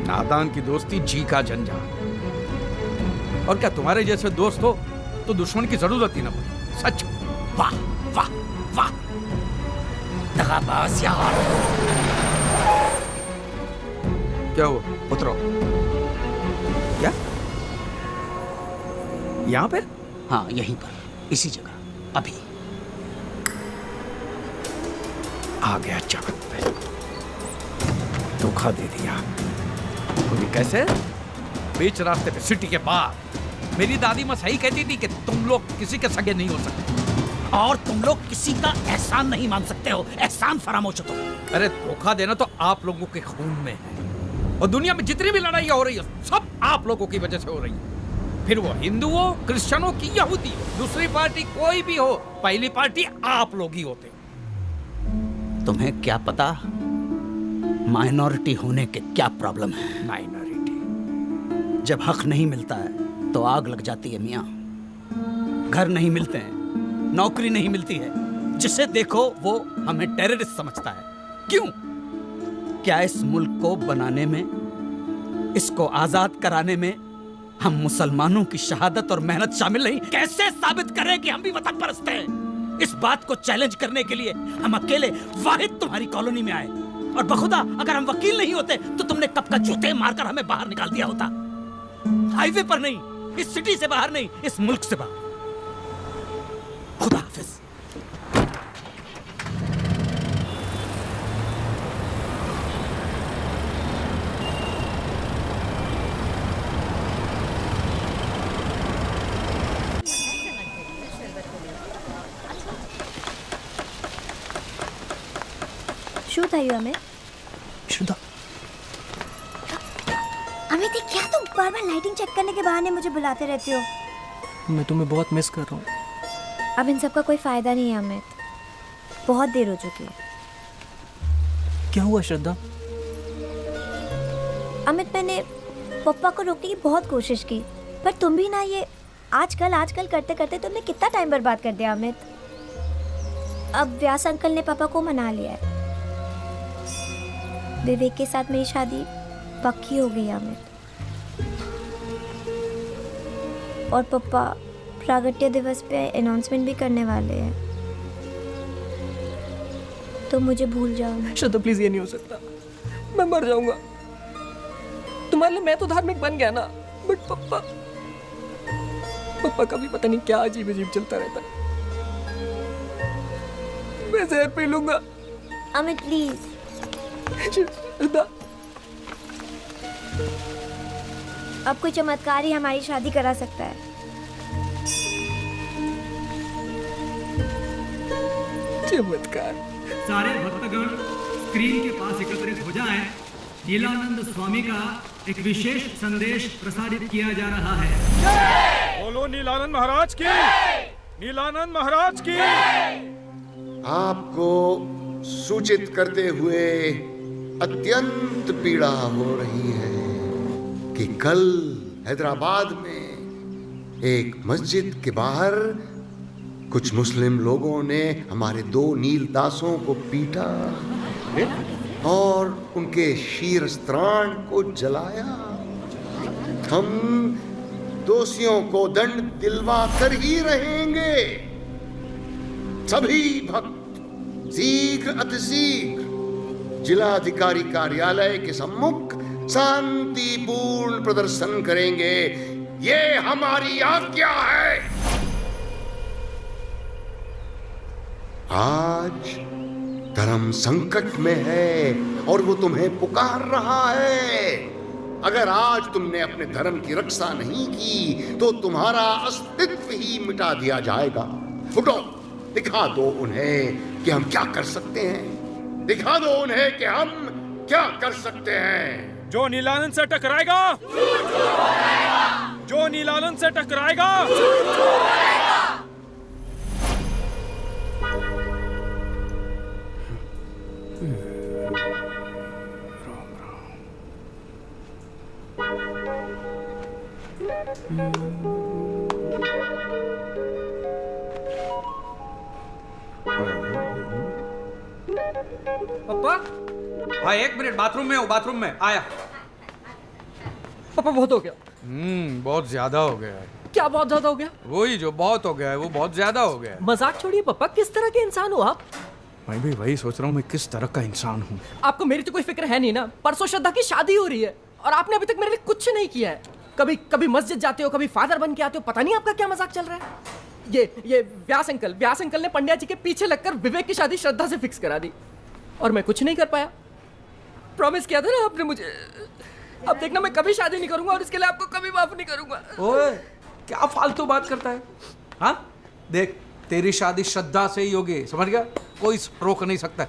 नादान की दोस्ती जी का झंझा। और क्या तुम्हारे जैसे दोस्त हो तो दुश्मन की जरूरत ही ना पड़े। सच। वाह वाह वाह, दगाबाज यार। क्या हुआ? उतरो। क्या? यहाँ पे? हाँ, यहीं पर, इसी जगह, अभी। आ गया चाकत पे, धोखा दे दिया। तो कैसे? बीच रास्ते पे, सिटी के पार। मेरी दादी माँ सही कहती थी कि तुम लोग किसी के सगे नहीं हो सकते। और तुम लोग किसी का एहसान नहीं मान सकते हो। एहसान फरामोश हो तुम। अरे धोखा देना तो आप लोगों के खून में है, और दुनिया में जितनी भी लड़ाइयाँ हो रही है सब आप लोगों की वजह से हो रही है। फिर वो हिंदू हो, क्रिश्चियनों की यहूदी हो, दूसरी पार्टी कोई भी हो, पहली पार्टी आप लोग ही होते। तुम्हें क्या पता माइनॉरिटी होने के क्या प्रॉब्लम है। माइनॉरिटी जब हक नहीं मिलता है तो आग लग जाती है मियाँ। घर नहीं मिलते हैं, नौकरी नहीं मिलती है, जिसे देखो वो हमें टेररिस्ट समझता है। क्यों? क्या इस मुल्क को बनाने में, इसको आजाद कराने में हम मुसलमानों की शहादत और मेहनत शामिल नहीं? कैसे साबित करें कि हम भी वतन परस्त हैं? इस बात को चैलेंज करने के लिए हम अकेले वाहिद तुम्हारी कॉलोनी में आए, और बखुदा अगर हम वकील नहीं होते तो तुमने कब का जूते मारकर हमें बाहर निकाल दिया होता। हाईवे पर नहीं, इस सिटी से बाहर नहीं, इस मुल्क से बाहर। खुदा हाफिज। शुद्ध आयु अमित। शुद्ध अमित ये क्या तुम बार बार लाइटिंग चेक करने के बहाने मुझे बुलाते रहते हो? मैं तुम्हें बहुत मिस कर रहा हूँ। अब इन सब का कोई फायदा नहीं है अमित, बहुत देर हो चुकी है। क्या हुआ श्रद्धा? अमित मैंने पप्पा को रोकने की बहुत कोशिश की, पर तुम भी ना ये आजकल करते करते तुमने कितना टाइम बर्बाद कर दिया अमित। अब व्यास अंकल ने पापा को मना लिया है। विवेक के साथ मेरी शादी पक्की हो गई अमित, और पापा प्रागट्य दिवस पे अनाउंसमेंट भी करने वाले हैं, तो मुझे भूल जाओ। श्रद्धा प्लीज, ये नहीं हो सकता, मैं मर जाऊंगा। तुम्हारे लिए मैं तो धार्मिक बन गया ना, बट पप्पा का भी पता नहीं क्या अजीब अजीब चलता रहता है। मैं जहर पी लूंगा। अमित प्लीज। अब कोई चमत्कार ही हमारी शादी करा सकता है। चमत्कार। सारे भक्तगण स्क्रीन के पास एकत्रित हो जाएं। नीलानंद स्वामी का एक विशेष संदेश प्रसारित किया जा रहा है। बोलो नीलानंद महाराज की, नीलानंद महाराज की। आपको सूचित करते हुए अत्यंत पीड़ा हो रही है कि कल हैदराबाद में एक मस्जिद के बाहर कुछ मुस्लिम लोगों ने हमारे 2 नीलदासों को पीटा और उनके शीरस्त्राण को जलाया। हम दोषियों को दंड दिलवा कर ही रहेंगे। सभी भक्त शीघ्र अतिशीघ्र जिलाधिकारी कार्यालय के सम्मुख शांतिपूर्ण प्रदर्शन करेंगे। ये हमारी आज्ञा है। आज धर्म संकट में है और वो तुम्हें पुकार रहा है। अगर आज तुमने अपने धर्म की रक्षा नहीं की तो तुम्हारा अस्तित्व ही मिटा दिया जाएगा। उठो, दिखा दो उन्हें कि हम क्या कर सकते हैं। दिखा दो उन्हें कि हम क्या कर सकते हैं। जो नीलानंद से टकराएगा, जो नीलानंद से टकराएगा, पापा, हाँ 1 मिनट, बाथरूम में हो, बाथरूम में आया। पापा बहुत हो गया। बहुत ज्यादा हो गया है। क्या बहुत ज्यादा हो गया? वही जो बहुत हो गया है वो बहुत ज्यादा हो गया है। मजाक छोड़िए पापा, किस तरह के इंसान हो आप? मैं भी वही सोच रहा हूँ, मैं किस तरह का इंसान हूँ। आपको मेरी तो कोई फिक्र है नहीं ना। परसों श्रद्धा की शादी हो रही है और आपने अभी तक मेरे लिए कुछ नहीं किया है। कभी मस्जिद जाते हो, कभी फादर बन के आते हो, पता नहीं आपका क्या मजाक चल रहा है। ये व्यास अंकल ने पंड्या जी के पीछे लगकर विवेक की शादी श्रद्धा से फिक्स करा दी और मैं कुछ नहीं कर पाया। प्रॉमिस किया था ना आपने मुझे। अब देखना, मैं कभी शादी नहीं करूंगा और इसके लिए आपको कभी माफ नहीं करूंगा। ओए, क्या फालतू बात करता है? हाँ देख, तेरी शादी श्रद्धा से ही होगी, समझ गया? कोई रोक नहीं सकता।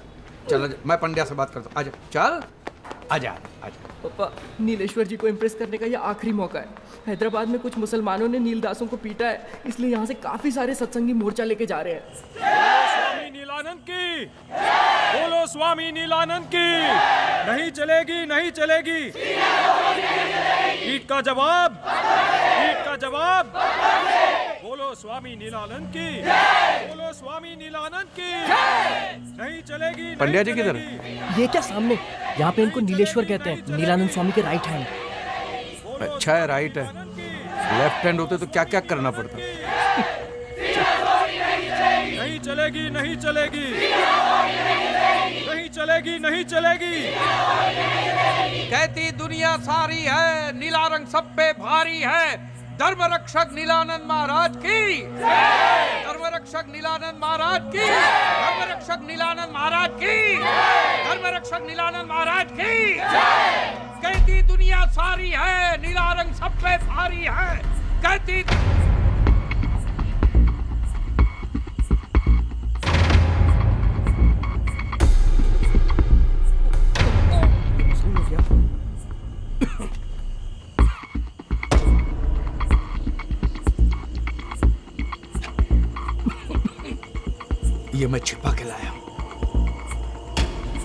चल मैं पंड्या से बात करता हूँ। आजा, चल आजा आजा। पापा, नीलेश्वर जी को इम्प्रेस करने का ये आखिरी मौका है। हैदराबाद में कुछ मुसलमानों ने नीलदासों को पीटा है, इसलिए यहाँ से काफी सारे सत्संगी मोर्चा लेके जा रहे हैं। स्वामी नीलानंद की, बोलो स्वामी नीलानंद की। नहीं चलेगी, नहीं चलेगी। ईट का जवाब, ईट का जवाब। बोलो स्वामी नीलानंद की, बोलो स्वामी नीलानंद की। नहीं चलेगी। पंड्या जी किधर? ये क्या सामने? यहाँ पे इनको नीलेश्वर कहते हैं, नीलानंद स्वामी के राइट हैंड। अच्छा है, राइट है। लेफ्ट हैंड होते तो क्या क्या करना पड़ता। नहीं चलेगी, नहीं चलेगी, नहीं चलेगी, नहीं चलेगी। कहती दुनिया सारी है, नीला रंग सब पे भारी है। धर्म रक्षक नीलानंद महाराज की, धर्म रक्षक नीलानंद महाराज की, धर्म रक्षक नीलानंद महाराज की, धर्म रक्षक नीलानंद महाराज की। कहती दुनिया सारी है, नीला रंग सब पे भारी है। कहती ये मैं छिपा के लाया हूं,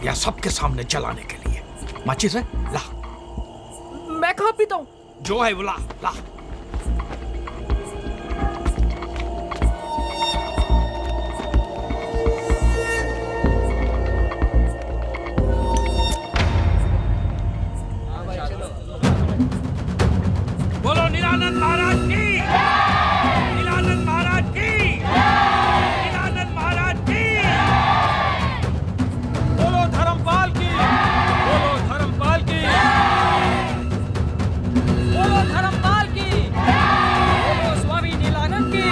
या सबके सामने जलाने के लिए। माचिस है? ला। मैं कहाँ पीता हूँ? जो है वो ला, ला। बोलो नीलानंद महाराज की, नीलानंद महाराज की, नीलानंद महाराज की। बोलो धर्मपाल की, बोलो धर्मपाल की, बोलो धर्मपाल की, बोलो स्वामी नीलानंद की,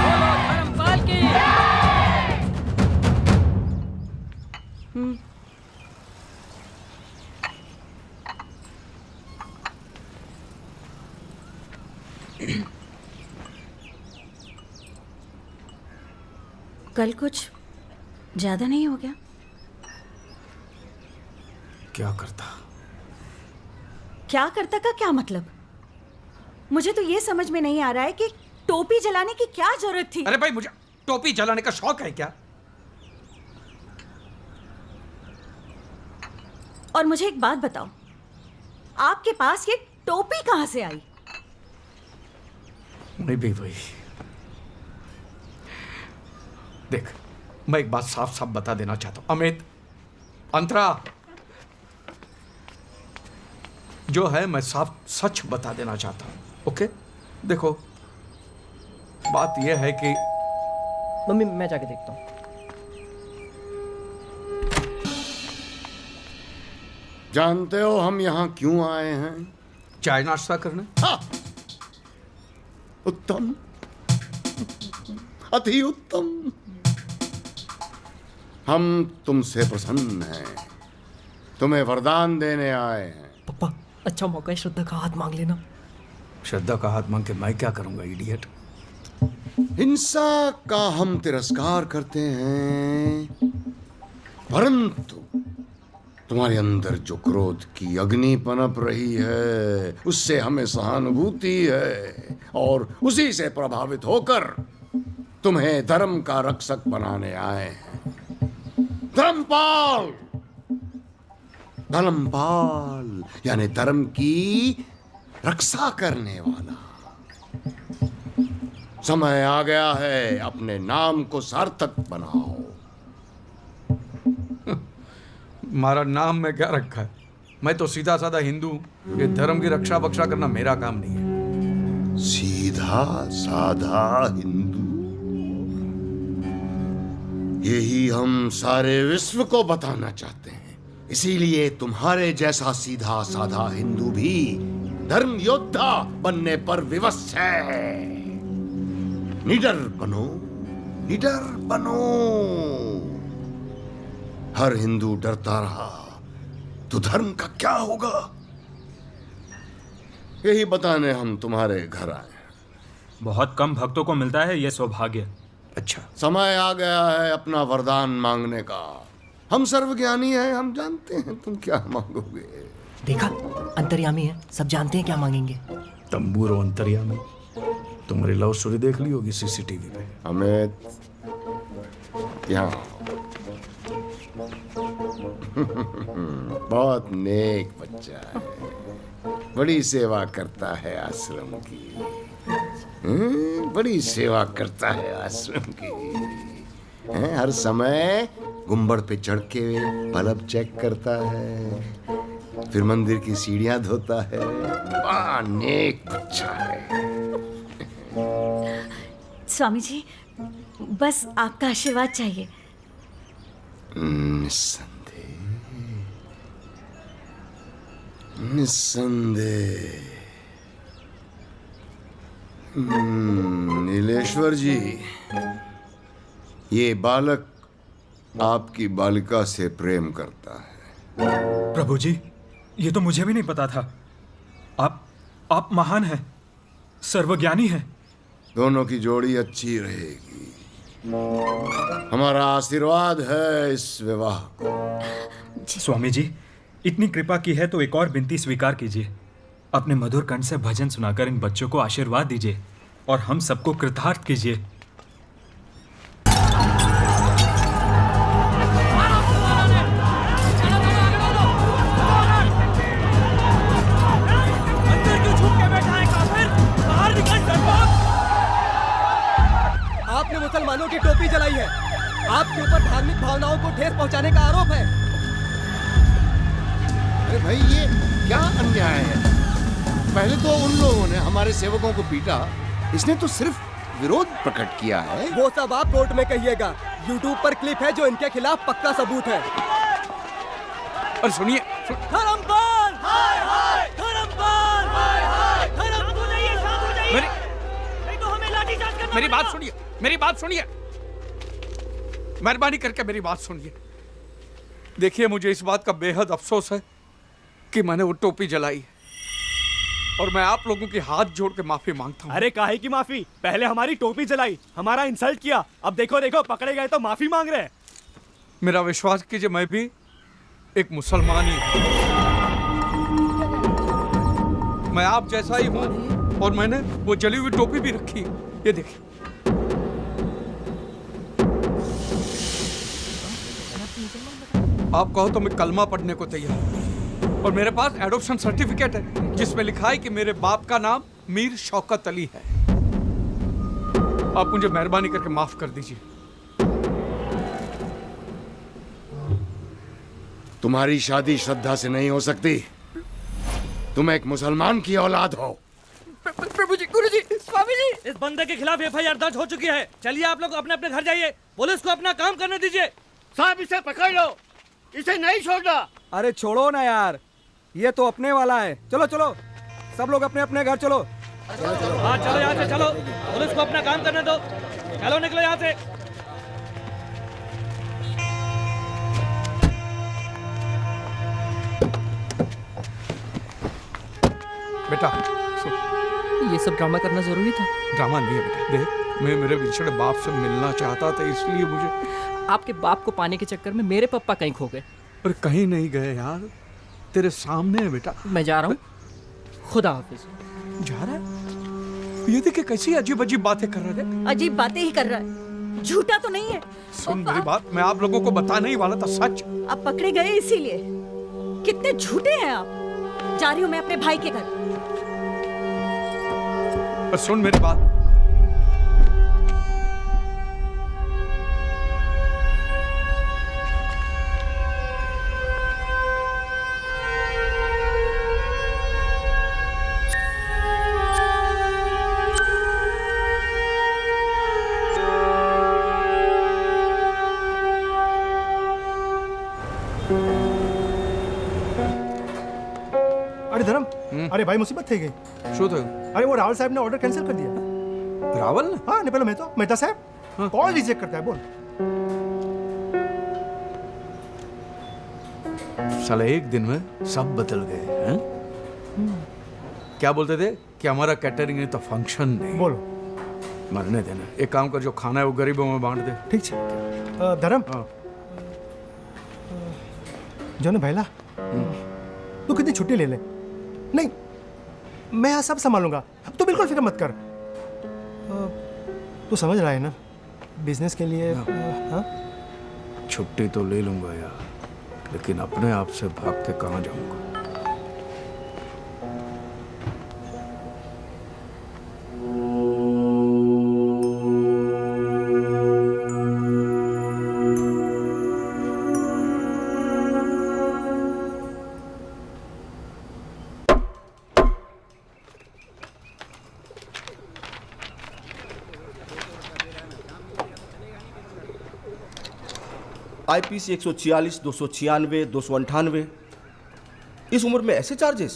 बोलो धर्मपाल की। कल कुछ ज्यादा नहीं हो गया? क्या करता? क्या करता का क्या मतलब? मुझे तो ये समझ में नहीं आ रहा है कि टोपी जलाने की क्या जरूरत थी। अरे भाई, मुझे टोपी जलाने का शौक है क्या? और मुझे एक बात बताओ, आपके पास ये टोपी कहां से आई? नहीं भी भाई, देख, मैं एक बात साफ साफ बता देना चाहता हूं। अमित, अंतरा, जो है मैं साफ सच बता देना चाहता हूं। ओके? देखो, बात यह है कि मम्मी, मैं जाके देखता हूँ। जानते हो हम यहाँ क्यों आए हैं? चाय नाश्ता करने। हाँ। उत्तम, अति उत्तम। हम तुमसे प्रसन्न हैं, तुम्हें वरदान देने आए हैं। पापा, अच्छा मौका है, श्रद्धा का हाथ मांग लेना। श्रद्धा का हाथ मांग के मैं क्या करूंगा, इडियट? हिंसा का हम तिरस्कार करते हैं, परंतु तुम्हारे अंदर जो क्रोध की अग्नि पनप रही है, उससे हमें सहानुभूति है, और उसी से प्रभावित होकर तुम्हें धर्म का रक्षक बनाने आए हैं। धर्मपाल, धर्मपाल यानी धर्म की रक्षा करने वाला। समय आ गया है, अपने नाम को सार्थक बनाओ। हमारा नाम में क्या रखा है? मैं तो सीधा साधा हिंदू हूं। ये धर्म की रक्षा बक्षा करना मेरा काम नहीं है। सीधा साधा हिंदू, यही हम सारे विश्व को बताना चाहते हैं। इसीलिए तुम्हारे जैसा सीधा साधा हिंदू भी धर्म योद्धा बनने पर विवश है। निडर बनो, निडर बनो। हर हिंदू डरता रहा तो धर्म का क्या होगा? यही बताने हम तुम्हारे घर आए। बहुत कम भक्तों को मिलता है यह सौभाग्य। अच्छा, समय आ गया है अपना वरदान मांगने का। हम सर्वज्ञानी हैं, हम जानते हैं तुम क्या मांगोगे। देखा, अंतर्यामी है, सब जानते हैं क्या मांगेंगे। तंबूरो अंतर्यामी, तुम्हारी लव स्टोरी देख ली होगी सीसीटीवी पे। अमित, यहाँ बहुत नेक बच्चा है, बड़ी सेवा करता है आश्रम की। बड़ी सेवा करता है आश्रम की। हर समय गुंबद पे चढ़ के बल्ब चेक करता है, फिर मंदिर की सीढ़ियां धोता है। बड़ा नेक बच्चा है। स्वामी जी, बस आपका आशीर्वाद चाहिए। निस्संदेह। नीलेश्वर जी, ये बालक आपकी बालिका से प्रेम करता है। प्रभु जी, ये तो मुझे भी नहीं पता था। आप महान हैं, सर्वज्ञानी हैं। दोनों की जोड़ी अच्छी रहेगी। हमारा आशीर्वाद है इस विवाह को। स्वामी जी, इतनी कृपा की है तो एक और विनती स्वीकार कीजिए। अपने मधुर कंठ से भजन सुनाकर इन बच्चों को आशीर्वाद दीजिए और हम सबको कृतार्थ कीजिए। आपने मुसलमानों की टोपी जलाई है। आपके ऊपर धार्मिक भावनाओं को ठेस पहुंचाने का आरोप है। अरे भाई, ये क्या अन्याय है। पहले तो उन लोगों ने हमारे सेवकों को पीटा, इसने तो सिर्फ विरोध प्रकट किया है। वो सब आप कोर्ट में कहिएगा। YouTube पर क्लिप है जो इनके खिलाफ पक्का सबूत है। और सुनिए, धर्मपाल! हाय हाय! धर्मपाल! हाय हाय! शांत हो जाइए, शांत हो जाइए। नहीं तो हमें लाठीचार्ज करना मेरी बात सुनिए, मेरी बात सुनिए, मेहरबानी करके मेरी बात सुनिए। देखिए, मुझे इस बात का बेहद अफसोस है कि मैंने वो टोपी जलाई और मैं आप लोगों के हाथ जोड़ के माफी मांगता हूँ। अरे काहे की माफी? पहले हमारी टोपी जलाई, हमारा इंसल्ट किया, अब देखो देखो पकड़े गए तो माफी मांग रहे हैं। मेरा विश्वास कीजिए, मैं भी एक मुसलमान ही हूँ। मैं आप जैसा ही हूँ और मैंने वो जली हुई टोपी भी रखी है। ये देखिए। आप कहो तो मैं कलमा पढ़ने को तैयार हूं और मेरे पास एडॉप्शन सर्टिफिकेट है जिसमें लिखा है कि मेरे बाप का नाम मीर शौकत अली है। आप मुझे मेहरबानी करके माफ कर दीजिए। तुम्हारी शादी श्रद्धा से नहीं हो सकती। तुम एक मुसलमान की औलाद हो। प्रभु जी, गुरु जी, स्वामी जी, इस बंदे के खिलाफ FIR दर्ज हो चुकी है। चलिए आप लोग अपने अपने घर जाइए, पुलिस को अपना काम करने दीजिए। साहब, इसे पकड़ लो, इसे नहीं छोड़ना। अरे छोड़ो ना यार, ये तो अपने वाला है। चलो चलो, सब लोग अपने अपने घर चलो। चलो हाँ, चलो यहाँ से चलो, पुलिस को अपना काम करने दो। चलो निकलो यहाँ से। बेटा, ये सब ड्रामा करना जरूरी था? ड्रामा नहीं है बेटा। देख, मैं मेरे बिछड़े बाप से मिलना चाहता था, इसलिए मुझे। आपके बाप को पाने के चक्कर में मेरे पापा कहीं खो गए। पर कहीं नहीं गए यार, तेरे सामने है बेटा। मैं जा रहा हूँ, खुदा हाफिज। जा रहा है? ये देखिए कैसी अजीब अजीब बातें कर रहे हैं। अजीब बातें ही कर रहा है, झूठा तो नहीं है। सुन मेरी बात, मैं आप लोगों को बताने ही वाला था सच। आप पकड़े गए इसीलिए। कितने झूठे हैं आप। जा रही हूँ मैं अपने भाई के घर। पर सुन मेरी बात, अरे भाई मुसीबत થઈ ગઈ। શું થયું? अरे वो रावल साहब ने ऑर्डर कैंसिल कर दिया। रावल ने? हाँ, नहीं पहले मेहता साहब कॉल रिजेक्ट करता है। बोल। साले एक दिन में सब बदल गए हैं। क्या बोलते थे कि हमारा कैटरिंग है तो फंक्शन नहीं। बोलो। मरने देना। एक काम कर, जो खाना है वो गरीबों में बांट दे। ठीक है। धर्म जो ना भैला, तू कितनी छुट्टी ले ले। नहीं, मैं यहाँ सब संभालूंगा, तू बिल्कुल फिक्र मत कर। तू समझ रहा है ना, बिजनेस के लिए। हाँ, छुट्टी तो ले लूंगा यार, लेकिन अपने आप से भाग के कहाँ जाऊंगा? IPC 146, 296, 298। इस उम्र में ऐसे चार्जेस?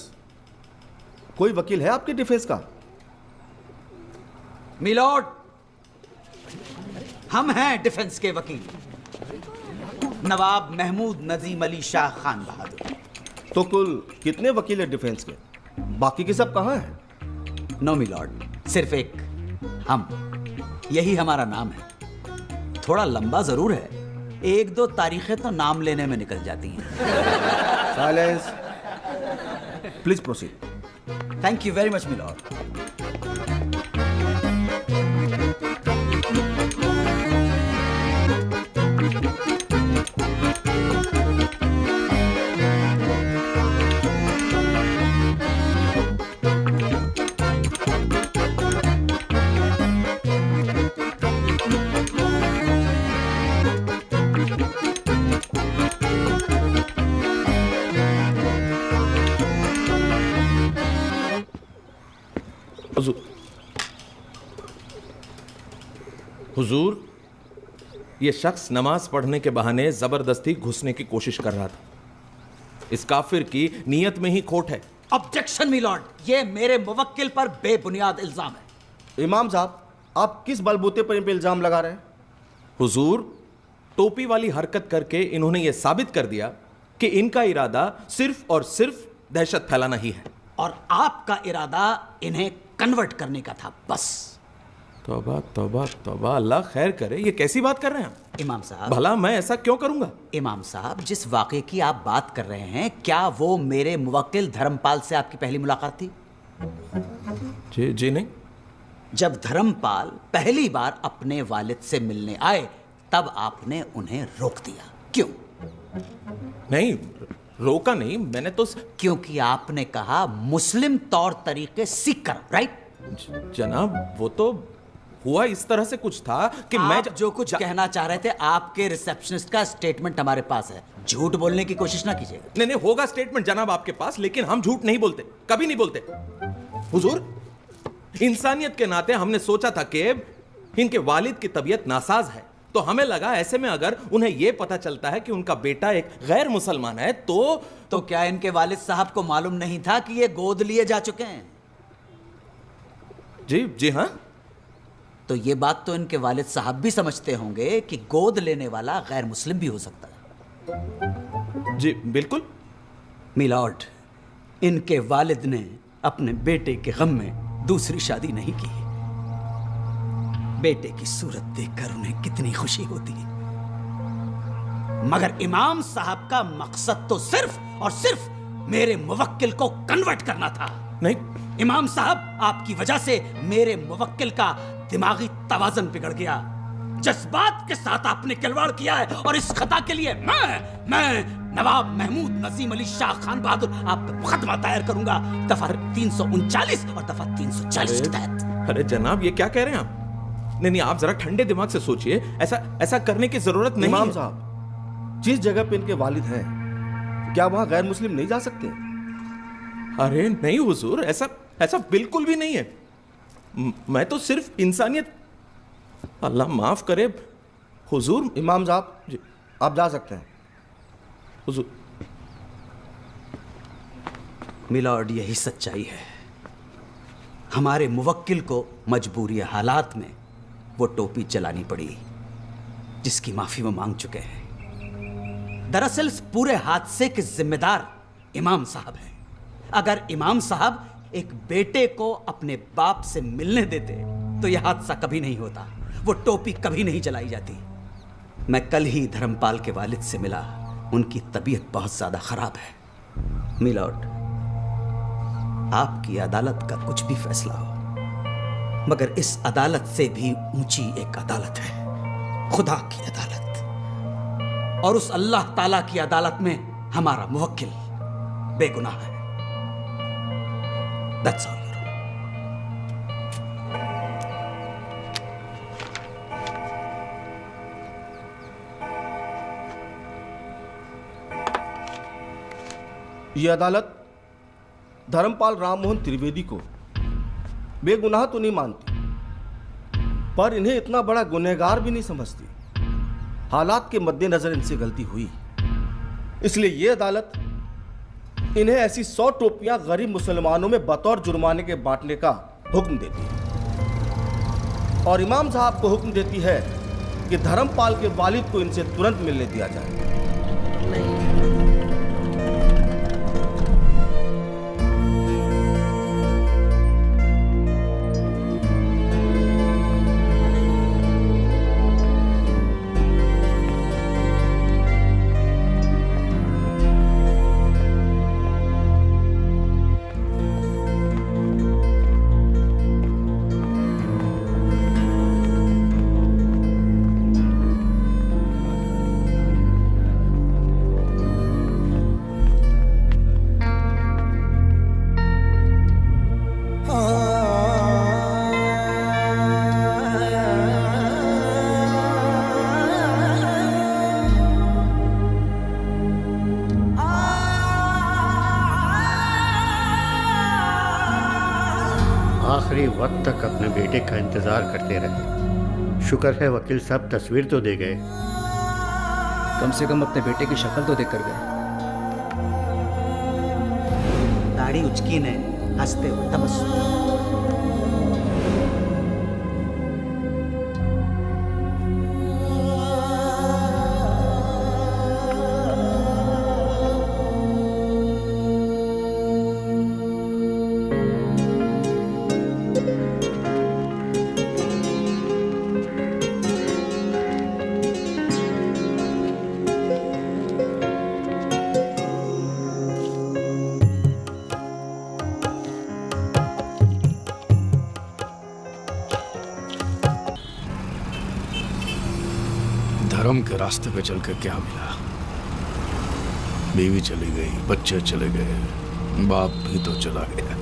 कोई वकील है आपके डिफेंस का? मिलॉर्ड, हम हैं डिफेंस के वकील, नवाब महमूद नजीम अली शाह खान बहादुर। तो कुल कितने वकील हैं डिफेंस के? बाकी के सब कहाँ हैं? नो मिलॉर्ड, सिर्फ एक, हम। यही हमारा नाम है। थोड़ा लंबा जरूर है, एक दो तारीखें तो नाम लेने में निकल जाती हैं। Silence, please proceed. Thank you very much milord. हुजूर, ये शख्स नमाज पढ़ने के बहाने जबरदस्ती घुसने की कोशिश कर रहा था। इस काफिर की नीयत में ही खोट है। ऑब्जेक्शन मिलॉर्ड, ये मेरे मुवक्किल पर बेबुनियाद इल्जाम है। इमाम साहब, आप किस बलबूते पर इन पे इल्जाम लगा रहे हैं? हुजूर, टोपी वाली हरकत करके इन्होंने ये साबित कर दिया कि इनका इरादा सिर्फ और सिर्फ दहशत फैलाना ही है, और आपका इरादा इन्हें कन्वर्ट करने का था, बस। तौबा तौबा तौबा, अल्लाह खैर करे। ये कैसी बात कर रहे हैं आप? इमाम साहब, भला मैं ऐसा क्यों करूंगा? इमाम साहब, जिस वाक़े की आप बात कर रहे हैं, क्या वो मेरे मुवक्किल धर्मपाल से आपकी पहली मुलाकात थी? जी नहीं। जब धर्मपाल पहली बार अपने वालिद से मिलने आए, तब आपने उन्हें रोक दिया, क्यों? नहीं, रोका नहीं, मैंने तो क्योंकि आपने कहा मुस्लिम तौर तरीके सीख कर, राइट? जनाब, वो तो हुआ इस तरह से कुछ था कि मैं जो कुछ कहना चाह रहे थे, आपके रिसेप्शनिस्ट का स्टेटमेंट हमारे पास है। झूठ बोलने की कोशिश ना कीजिएगा। नहीं, होगा स्टेटमेंट जनाब आपके पास, लेकिन हम झूठ नहीं बोलते, कभी नहीं बोलते। हुजूर, इंसानियत के नाते हमने सोचा था कि इनके वालिद की तबीयत नासाज है, तो हमें लगा ऐसे में अगर उन्हें यह पता चलता है कि उनका बेटा एक गैर मुसलमान है तो क्या इनके वालिद साहब को मालूम नहीं था कि ये गोद लिए जा चुके हैं? जी हाँ। तो ये बात तो इनके वालिद साहब भी समझते होंगे कि गोद लेने वाला गैर मुस्लिम भी हो सकता है। जी बिल्कुल। मिलॉर्ड, इनके वालिद ने अपने बेटे के गम में दूसरी शादी नहीं की। बेटे की सूरत देखकर उन्हें कितनी खुशी होती है, मगर इमाम साहब का मकसद तो सिर्फ और सिर्फ मेरे मुवक्किल को कन्वर्ट करना था। नहीं इमाम साहब, आपकी वजह से मेरे मुवक्किल का दिमागी तवाज़ुन बिगड़ गया। जज्बात के साथ आपने खिलवाड़ किया है, और इस खता के लिए मैं नवाब महमूद नजीम अली शाह खान बहादुर आप पे मुकदमा दायर करूंगा, दफा 339 और दफा 340 के तहत। अरे जनाब, ये क्या कह रहे हैं आप? नहीं, आप जरा ठंडे दिमाग से सोचिए। ऐसा करने की जरूरत नहीं है। इमाम साहब, जिस जगह पे इनके वालिद हैं, क्या वहां गैर मुस्लिम नहीं जा सकते? अरे नहीं हुजूर, ऐसा बिल्कुल भी नहीं है। मैं तो सिर्फ इंसानियत। अल्लाह माफ करे हुजूर। इमाम साहब, आप जा सकते हैं। हुजूर। मिलॉर्ड, यही सच्चाई है। हमारे मुवक्किल को मजबूरी हालात में वो टोपी चलानी पड़ी, जिसकी माफी वो मांग चुके हैं। दरअसल इस पूरे हादसे के जिम्मेदार इमाम साहब हैं। अगर इमाम साहब एक बेटे को अपने बाप से मिलने देते तो यह हादसा कभी नहीं होता, वो टोपी कभी नहीं जलाई जाती। मैं कल ही धर्मपाल के वालिद से मिला, उनकी तबीयत बहुत ज्यादा खराब है। मिलॉर्ड, आपकी अदालत का कुछ भी फैसला हो, मगर इस अदालत से भी ऊंची एक अदालत है, खुदा की अदालत। और उस अल्लाह ताला की अदालत में हमारा मुवक्किल बेगुनाह है। That's all. यह अदालत धर्मपाल राममोहन त्रिवेदी को बेगुनाह तो नहीं मानती, पर इन्हें इतना बड़ा गुनहगार भी नहीं समझती। हालात के मद्देनजर इनसे गलती हुई, इसलिए यह अदालत इन्हें ऐसी 100 टोपियां गरीब मुसलमानों में बतौर जुर्माने के बांटने का हुक्म देती है। और इमाम साहब को हुक्म देती है कि धर्मपाल के वालिद को इनसे तुरंत मिलने दिया जाए। आखिरी वक्त तक अपने बेटे का इंतजार करते रहे। शुक्र है वकील साहब तस्वीर तो दे गए। कम से कम अपने बेटे की शक्ल तो देख कर गए। दाढ़ी उचकी ने हंसते हुए तबस्सुम। धर्म के रास्ते पे चल के क्या मिला? बीवी चली गई, बच्चे चले गए, बाप भी तो चला गया।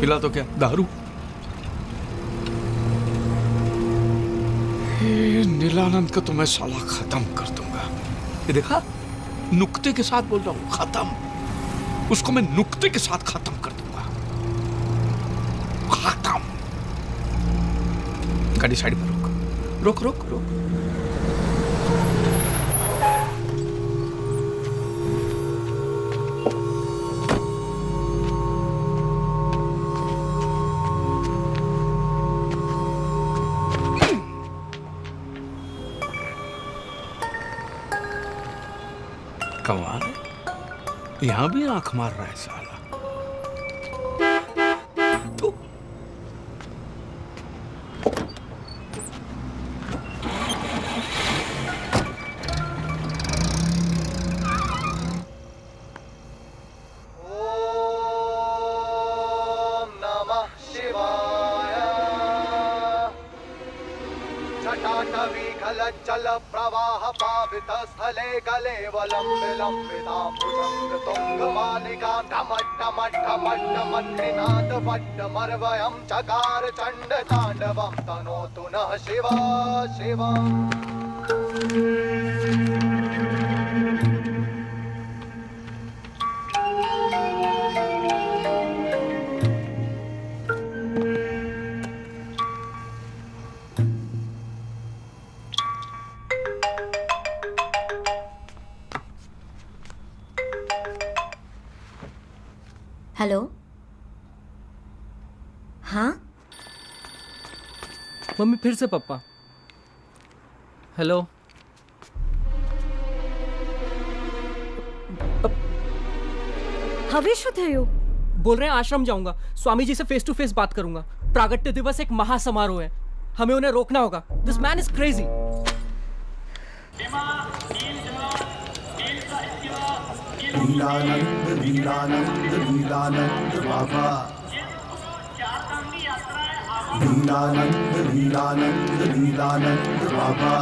पिला तो क्या, दारू? नीलानंद को तो मैं साला खत्म कर दूंगा। ये देखा, नुक्ते के साथ बोल रहा हूं, खत्म। उसको मैं नुक्ते के साथ खत्म कर दूंगा। खत्म। गाड़ी साइड पर रोक रोक रोक। कमाल है, यहां भी आंख मार रहा है साला। जल प्रवाह पावित स्थले कलेवलम विलंबिताम्बुजंग तुंग मालिका ढमट ढमट ढमट ढमट्रिनाथ वट्ट मर्वयं चकार चंड तांडवं तनोतु नः शिवा शिवम्। हेलो, हाँ मम्मी फिर से पप्पा। हेलो, हवे शो थयो? बोल रहे हैं आश्रम जाऊंगा, स्वामी जी से फेस टू फेस बात करूंगा। प्रागट्य दिवस एक महासमारोह है, हमें उन्हें रोकना होगा। This man is crazy. Leelanand Leelanand Leelanand बाबा, लीलानंद लीलानंद लीलानंद बाबा,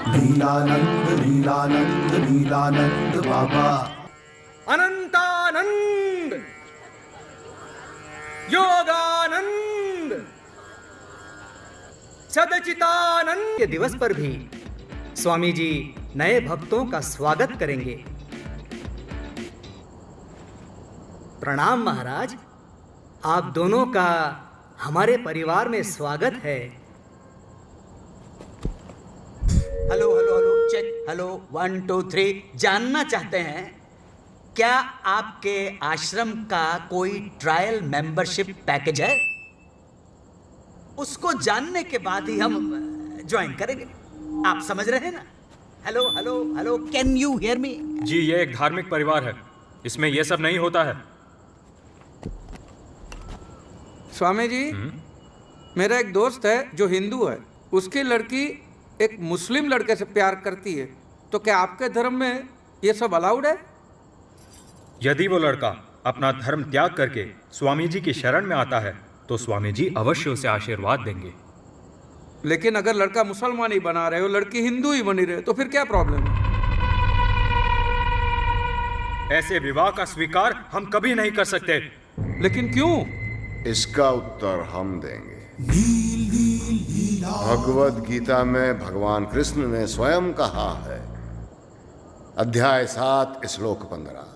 लीलानंद लीलानंद लीलानंद बाबा। अनंतानंद, योगानंद, सदचितानंद के दिवस पर भी स्वामी जी नए भक्तों का स्वागत करेंगे। प्रणाम महाराज, आप दोनों का हमारे परिवार में स्वागत है। Hello hello hello check, hello 1 2 3। जानना चाहते हैं क्या आपके आश्रम का कोई ट्रायल मेंबरशिप पैकेज है? उसको जानने के बाद ही हम ज्वाइन करेंगे। आप समझ रहे हैं ना? Hello hello hello, can you hear me? जी, ये एक धार्मिक परिवार है, इसमें ये सब नहीं होता है। स्वामी जी, मेरा एक दोस्त है जो हिंदू है, उसकी लड़की एक मुस्लिम लड़के से प्यार करती है, तो क्या आपके धर्म में ये सब अलाउड है? यदि वो लड़का अपना धर्म त्याग करके स्वामी जी की शरण में आता है तो स्वामी जी अवश्य उसे आशीर्वाद देंगे। लेकिन अगर लड़का मुसलमान ही बना रहे हो, लड़की हिंदू ही बनी रहे, तो फिर क्या प्रॉब्लम है? ऐसे विवाह का स्वीकार हम कभी नहीं कर सकते। लेकिन क्यों? इसका उत्तर हम देंगे। भगवद गीता में भगवान कृष्ण ने स्वयं कहा है, अध्याय 7 श्लोक 15,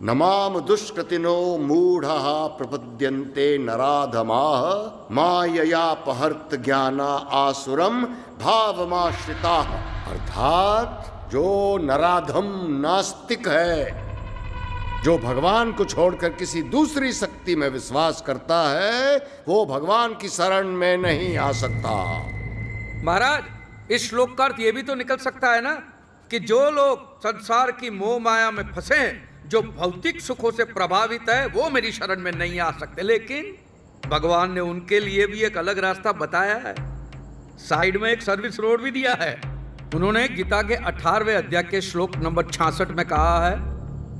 नमाम दुष्कृतिनो मूढ़ः प्रपद्यन्ते नराधमाः माययापहर्त ज्ञाना आसुरम भावमाश्रिताः। अर्थात जो नराधम नास्तिक है, जो भगवान को छोड़कर किसी दूसरी शक्ति में विश्वास करता है, वो भगवान की शरण में नहीं आ सकता। महाराज, इस श्लोक का अर्थ ये भी तो निकल सकता है ना कि जो लोग संसार की मोह माया में फंसे, जो भौतिक सुखों से प्रभावित है, वो मेरी शरण में नहीं आ सकते। लेकिन भगवान ने उनके लिए भी एक अलग रास्ता बताया है, साइड में एक सर्विस रोड भी दिया है। उन्होंने गीता के 18वें अध्याय के श्लोक नंबर 66 में कहा है,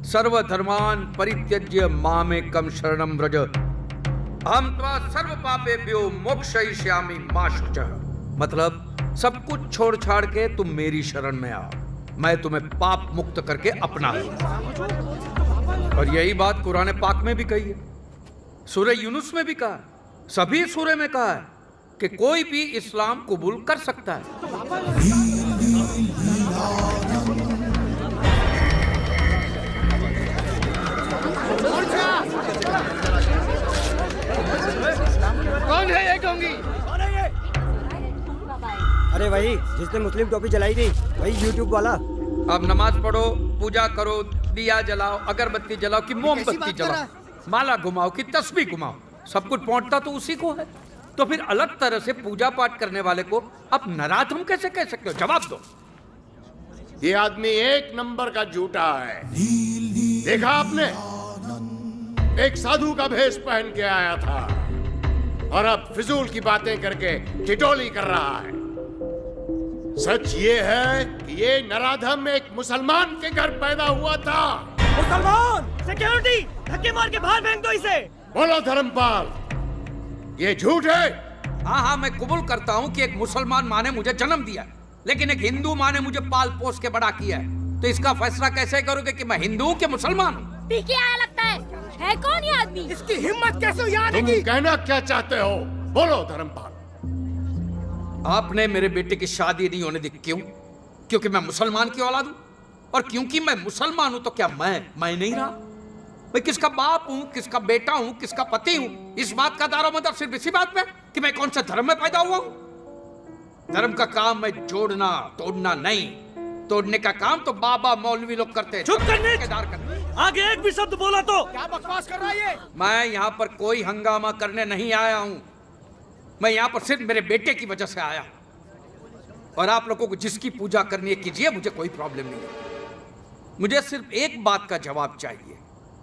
सर्वधर्मान परित्यज्य मामेकं शरणं व्रज अहं त्वा सर्व पापेभ्यो मोक्षयिष्यामि मा शुचः। मतलब सब कुछ छोड़ छाड़ के तुम मेरी शरण में आओ, मैं तुम्हें पाप मुक्त करके अपना लूंगा। और यही बात कुरान पाक में भी कही है, सूरह यूनुस में भी कहा, सभी सूरह में कहा है कि कोई भी इस्लाम कबूल कर सकता है। कौन है ये ढोंगी? अरे वही जिसने मुस्लिम टोपी जलाई थी, वही यूट्यूब वाला। अब नमाज पढ़ो, पूजा करो, दिया जलाओ, अगरबत्ती जलाओ कि मोमबत्ती जलाओ, माला घुमाओ कि तस्बीह घुमाओ, सब कुछ पहुंचता तो उसी को है। तो फिर अलग तरह से पूजा पाठ करने वाले को आप नराधम कैसे कह सकते हो? जवाब दो। ये आदमी एक नंबर का झूठा है। देखा आपने, एक साधु का भेष पहन के आया था और अब फिजूल की बातें करके ठिठोली कर रहा है। सच ये है कि ये नराधम एक मुसलमान के घर पैदा हुआ था। मुसलमान! सिक्योरिटी! धक्के मार के बाहर फेंक दो इसे! बोलो धर्मपाल, ये झूठ है? हाँ, मैं कबूल करता हूँ कि एक मुसलमान माँ ने मुझे जन्म दिया, लेकिन एक हिंदू माँ ने मुझे पाल पोस के बड़ा किया है। तो इसका फैसला कैसे करोगे कि मैं हिंदू हूँ कि मुसलमान हूँ? पीके आया लगता है कौन ये आदमी? इसकी हिम्मत कैसे हुई आने की? तुम कहना क्या चाहते हो? बोलो धर्मपाल। आपने मेरे बेटे की शादी नहीं होने दी, क्यों? क्योंकि मैं मुसलमान की औलाद हूं, और क्योंकि मैं मुसलमान हूं तो क्या मैं नहीं रहा? मैं किसका बाप हूं, किसका बेटा हूं, किसका पति हूं? इस बात का दारोमदार सिर्फ इसी बात पे कि मैं कौन सा धर्म में पैदा हुआ हूं। धर्म का काम मैं जोड़ना तोड़ना नहीं, तोड़ने का काम तो बाबा मौलवी लोग करते हैं। चुप करने! आगे एक भी शब्द बोला तो क्या बकवास कर रहा है ये? मैं यहाँ पर कोई हंगामा करने नहीं आया हूँ, मैं यहाँ पर सिर्फ मेरे बेटे की वजह से आया। और आप लोगों को जिसकी पूजा करनी है कीजिए, मुझे कोई प्रॉब्लम नहीं है। मुझे सिर्फ एक बात का जवाब चाहिए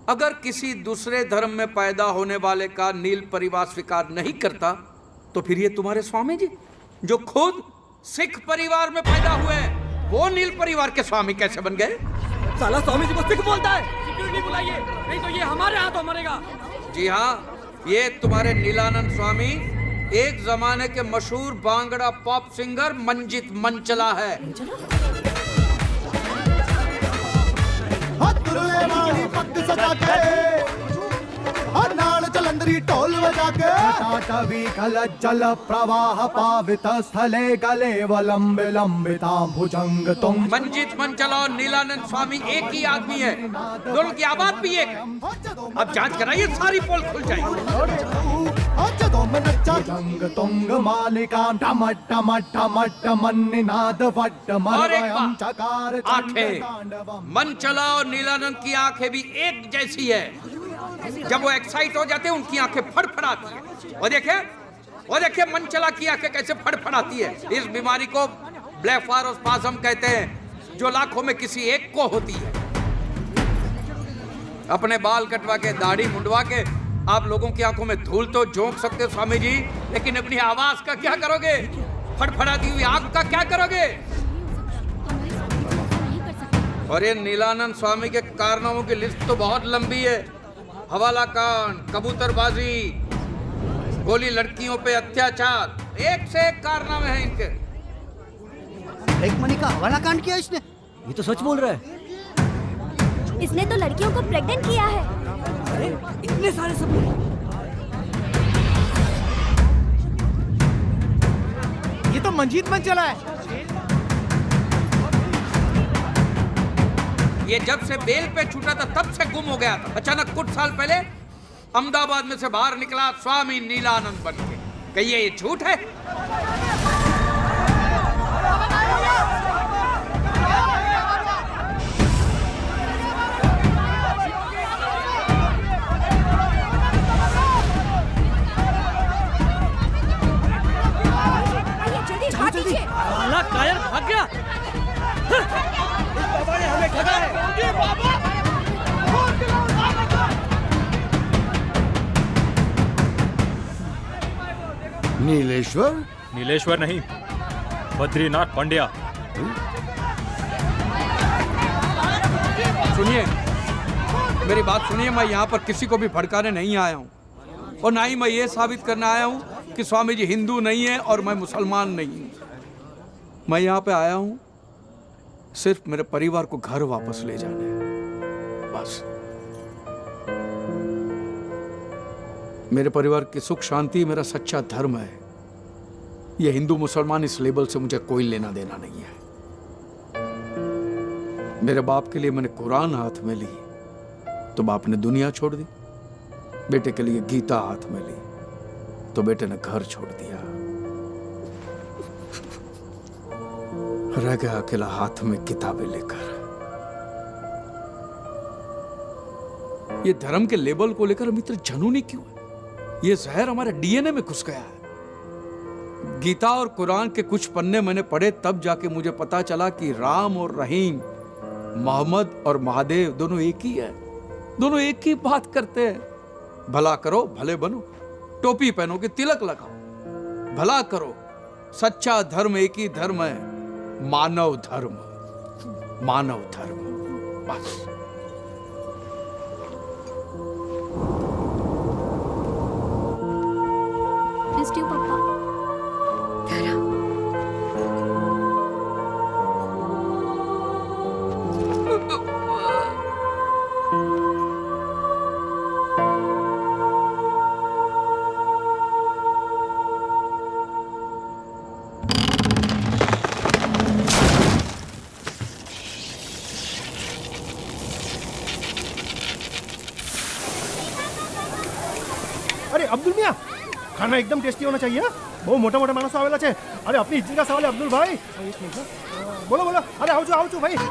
अगर किसी दूसरे धर्म में पैदा होने वाले का नील परिवार स्वीकार नहीं करता तो फिर ये तुम्हारे स्वामी जी जो खुद सिख परिवार में पैदा हुए हैं, वो नील परिवार के स्वामी कैसे बन गए? साला स्वामी जी को सिख बोलता है। सिक्योरिटी बुलाइए, नहीं तो ये हमारे हाथों मरेगा। जी हाँ, ये तुम्हारे नीलानंद स्वामी एक जमाने के मशहूर बांगड़ा पॉप सिंगर मंजित मंचला है। पग सजा के नाल जलंधरी ढोल बजा के टाटवी खल जल प्रवाह पावित स्थले गले वलंब लंबिता भुजंग तुम। मंजित मंचला और नीलानंद स्वामी एक ही आदमी है, दोनों की आवाज भी एक है। अब जांच कराइए, सारी पोल खुल जाएगी। भुजंग तुंग मालिका टम टम टम टम निनाद वट मरवयम चकार आंखें मंचला और नीलानंद की आंखें भी एक जैसी है। जब वो एक्साइट हो जाते हैं उनकी आंखें फड़फड़ाती है। और देखिए मंचला की आंखें कैसे फड़फड़ाती है। इस बीमारी को ब्लेफारोस्पाज्म कहते हैं, जो लाखों में किसी एक को होती है। अपने बाल कटवा के, दाढ़ी मुंडवा के आप लोगों की आंखों में धूल तो झोंक सकते हो स्वामी जी, लेकिन अपनी आवाज का क्या करोगे? फड़फड़ाती हुई आंख का क्या करोगे? और ये नीलानंद स्वामी के कारनामों की लिस्ट तो बहुत लंबी है। हवाला कांड, कबूतरबाजी, गोली लड़कियों पे अत्याचार, एक से एक कारनामे हैं इनके। एक मनी का हवाला कांड किया इसने? ये तो सच बोल रहा है। इसने तो लड़कियों को प्रेग्नेंट किया है। अरे इतने सारे सबूत। ये तो मंजीत मंचला है। ये जब से बेल पे छूटा था तब से गुम हो गया था। अचानक कुछ साल पहले अहमदाबाद में से बाहर निकला स्वामी नीलानंद बन के। कहिए ये झूठ है? साला कायर भाग गया। बाबा ने हमें ठगा है। नीलेश्वर? नीलेश्वर नहीं, बद्रीनाथ पंड्या। सुनिए, मेरी बात सुनिए। मैं यहाँ पर किसी को भी भड़काने नहीं आया हूँ, और ना ही मैं ये साबित करने आया हूँ कि स्वामी जी हिंदू नहीं है और मैं मुसलमान नहीं हूँ। मैं यहाँ पे आया हूँ सिर्फ मेरे परिवार को घर वापस ले जाने, बस। मेरे परिवार की सुख शांति मेरा सच्चा धर्म है। ये हिंदू मुसलमान इस लेबल से मुझे कोई लेना देना नहीं है। मेरे बाप के लिए मैंने कुरान हाथ में ली तो बाप ने दुनिया छोड़ दी। बेटे के लिए गीता हाथ में ली तो बेटे ने घर छोड़ दिया। रह गया अकेला हाथ में किताबें लेकर। ये धर्म के लेबल को लेकर हम इतने जुनूनी क्यों है? ये जहर हमारे डीएनए में घुस गया है। गीता और कुरान के कुछ पन्ने मैंने पढ़े तब जाके मुझे पता चला कि राम और रहीम, मोहम्मद और महादेव दोनों एक ही है। दोनों एक ही बात करते हैं। भला करो भले बनो, टोपी पहनो कि तिलक लगाओ। भला करो, सच्चा धर्म एक ही धर्म है, मानव धर्म। मानव धर्म, बस। पापा। अरे अब्दुल मियाँ, खाना एकदम टेस्टी होना चाहिए। બહુ મોટા મોટા માણસો આવેલા છે. અરે આપની ઇજ્જત કા સવાલ है अब्दुल भाई. બોલો બોલો. અરે આવજો આવજો ભાઈ.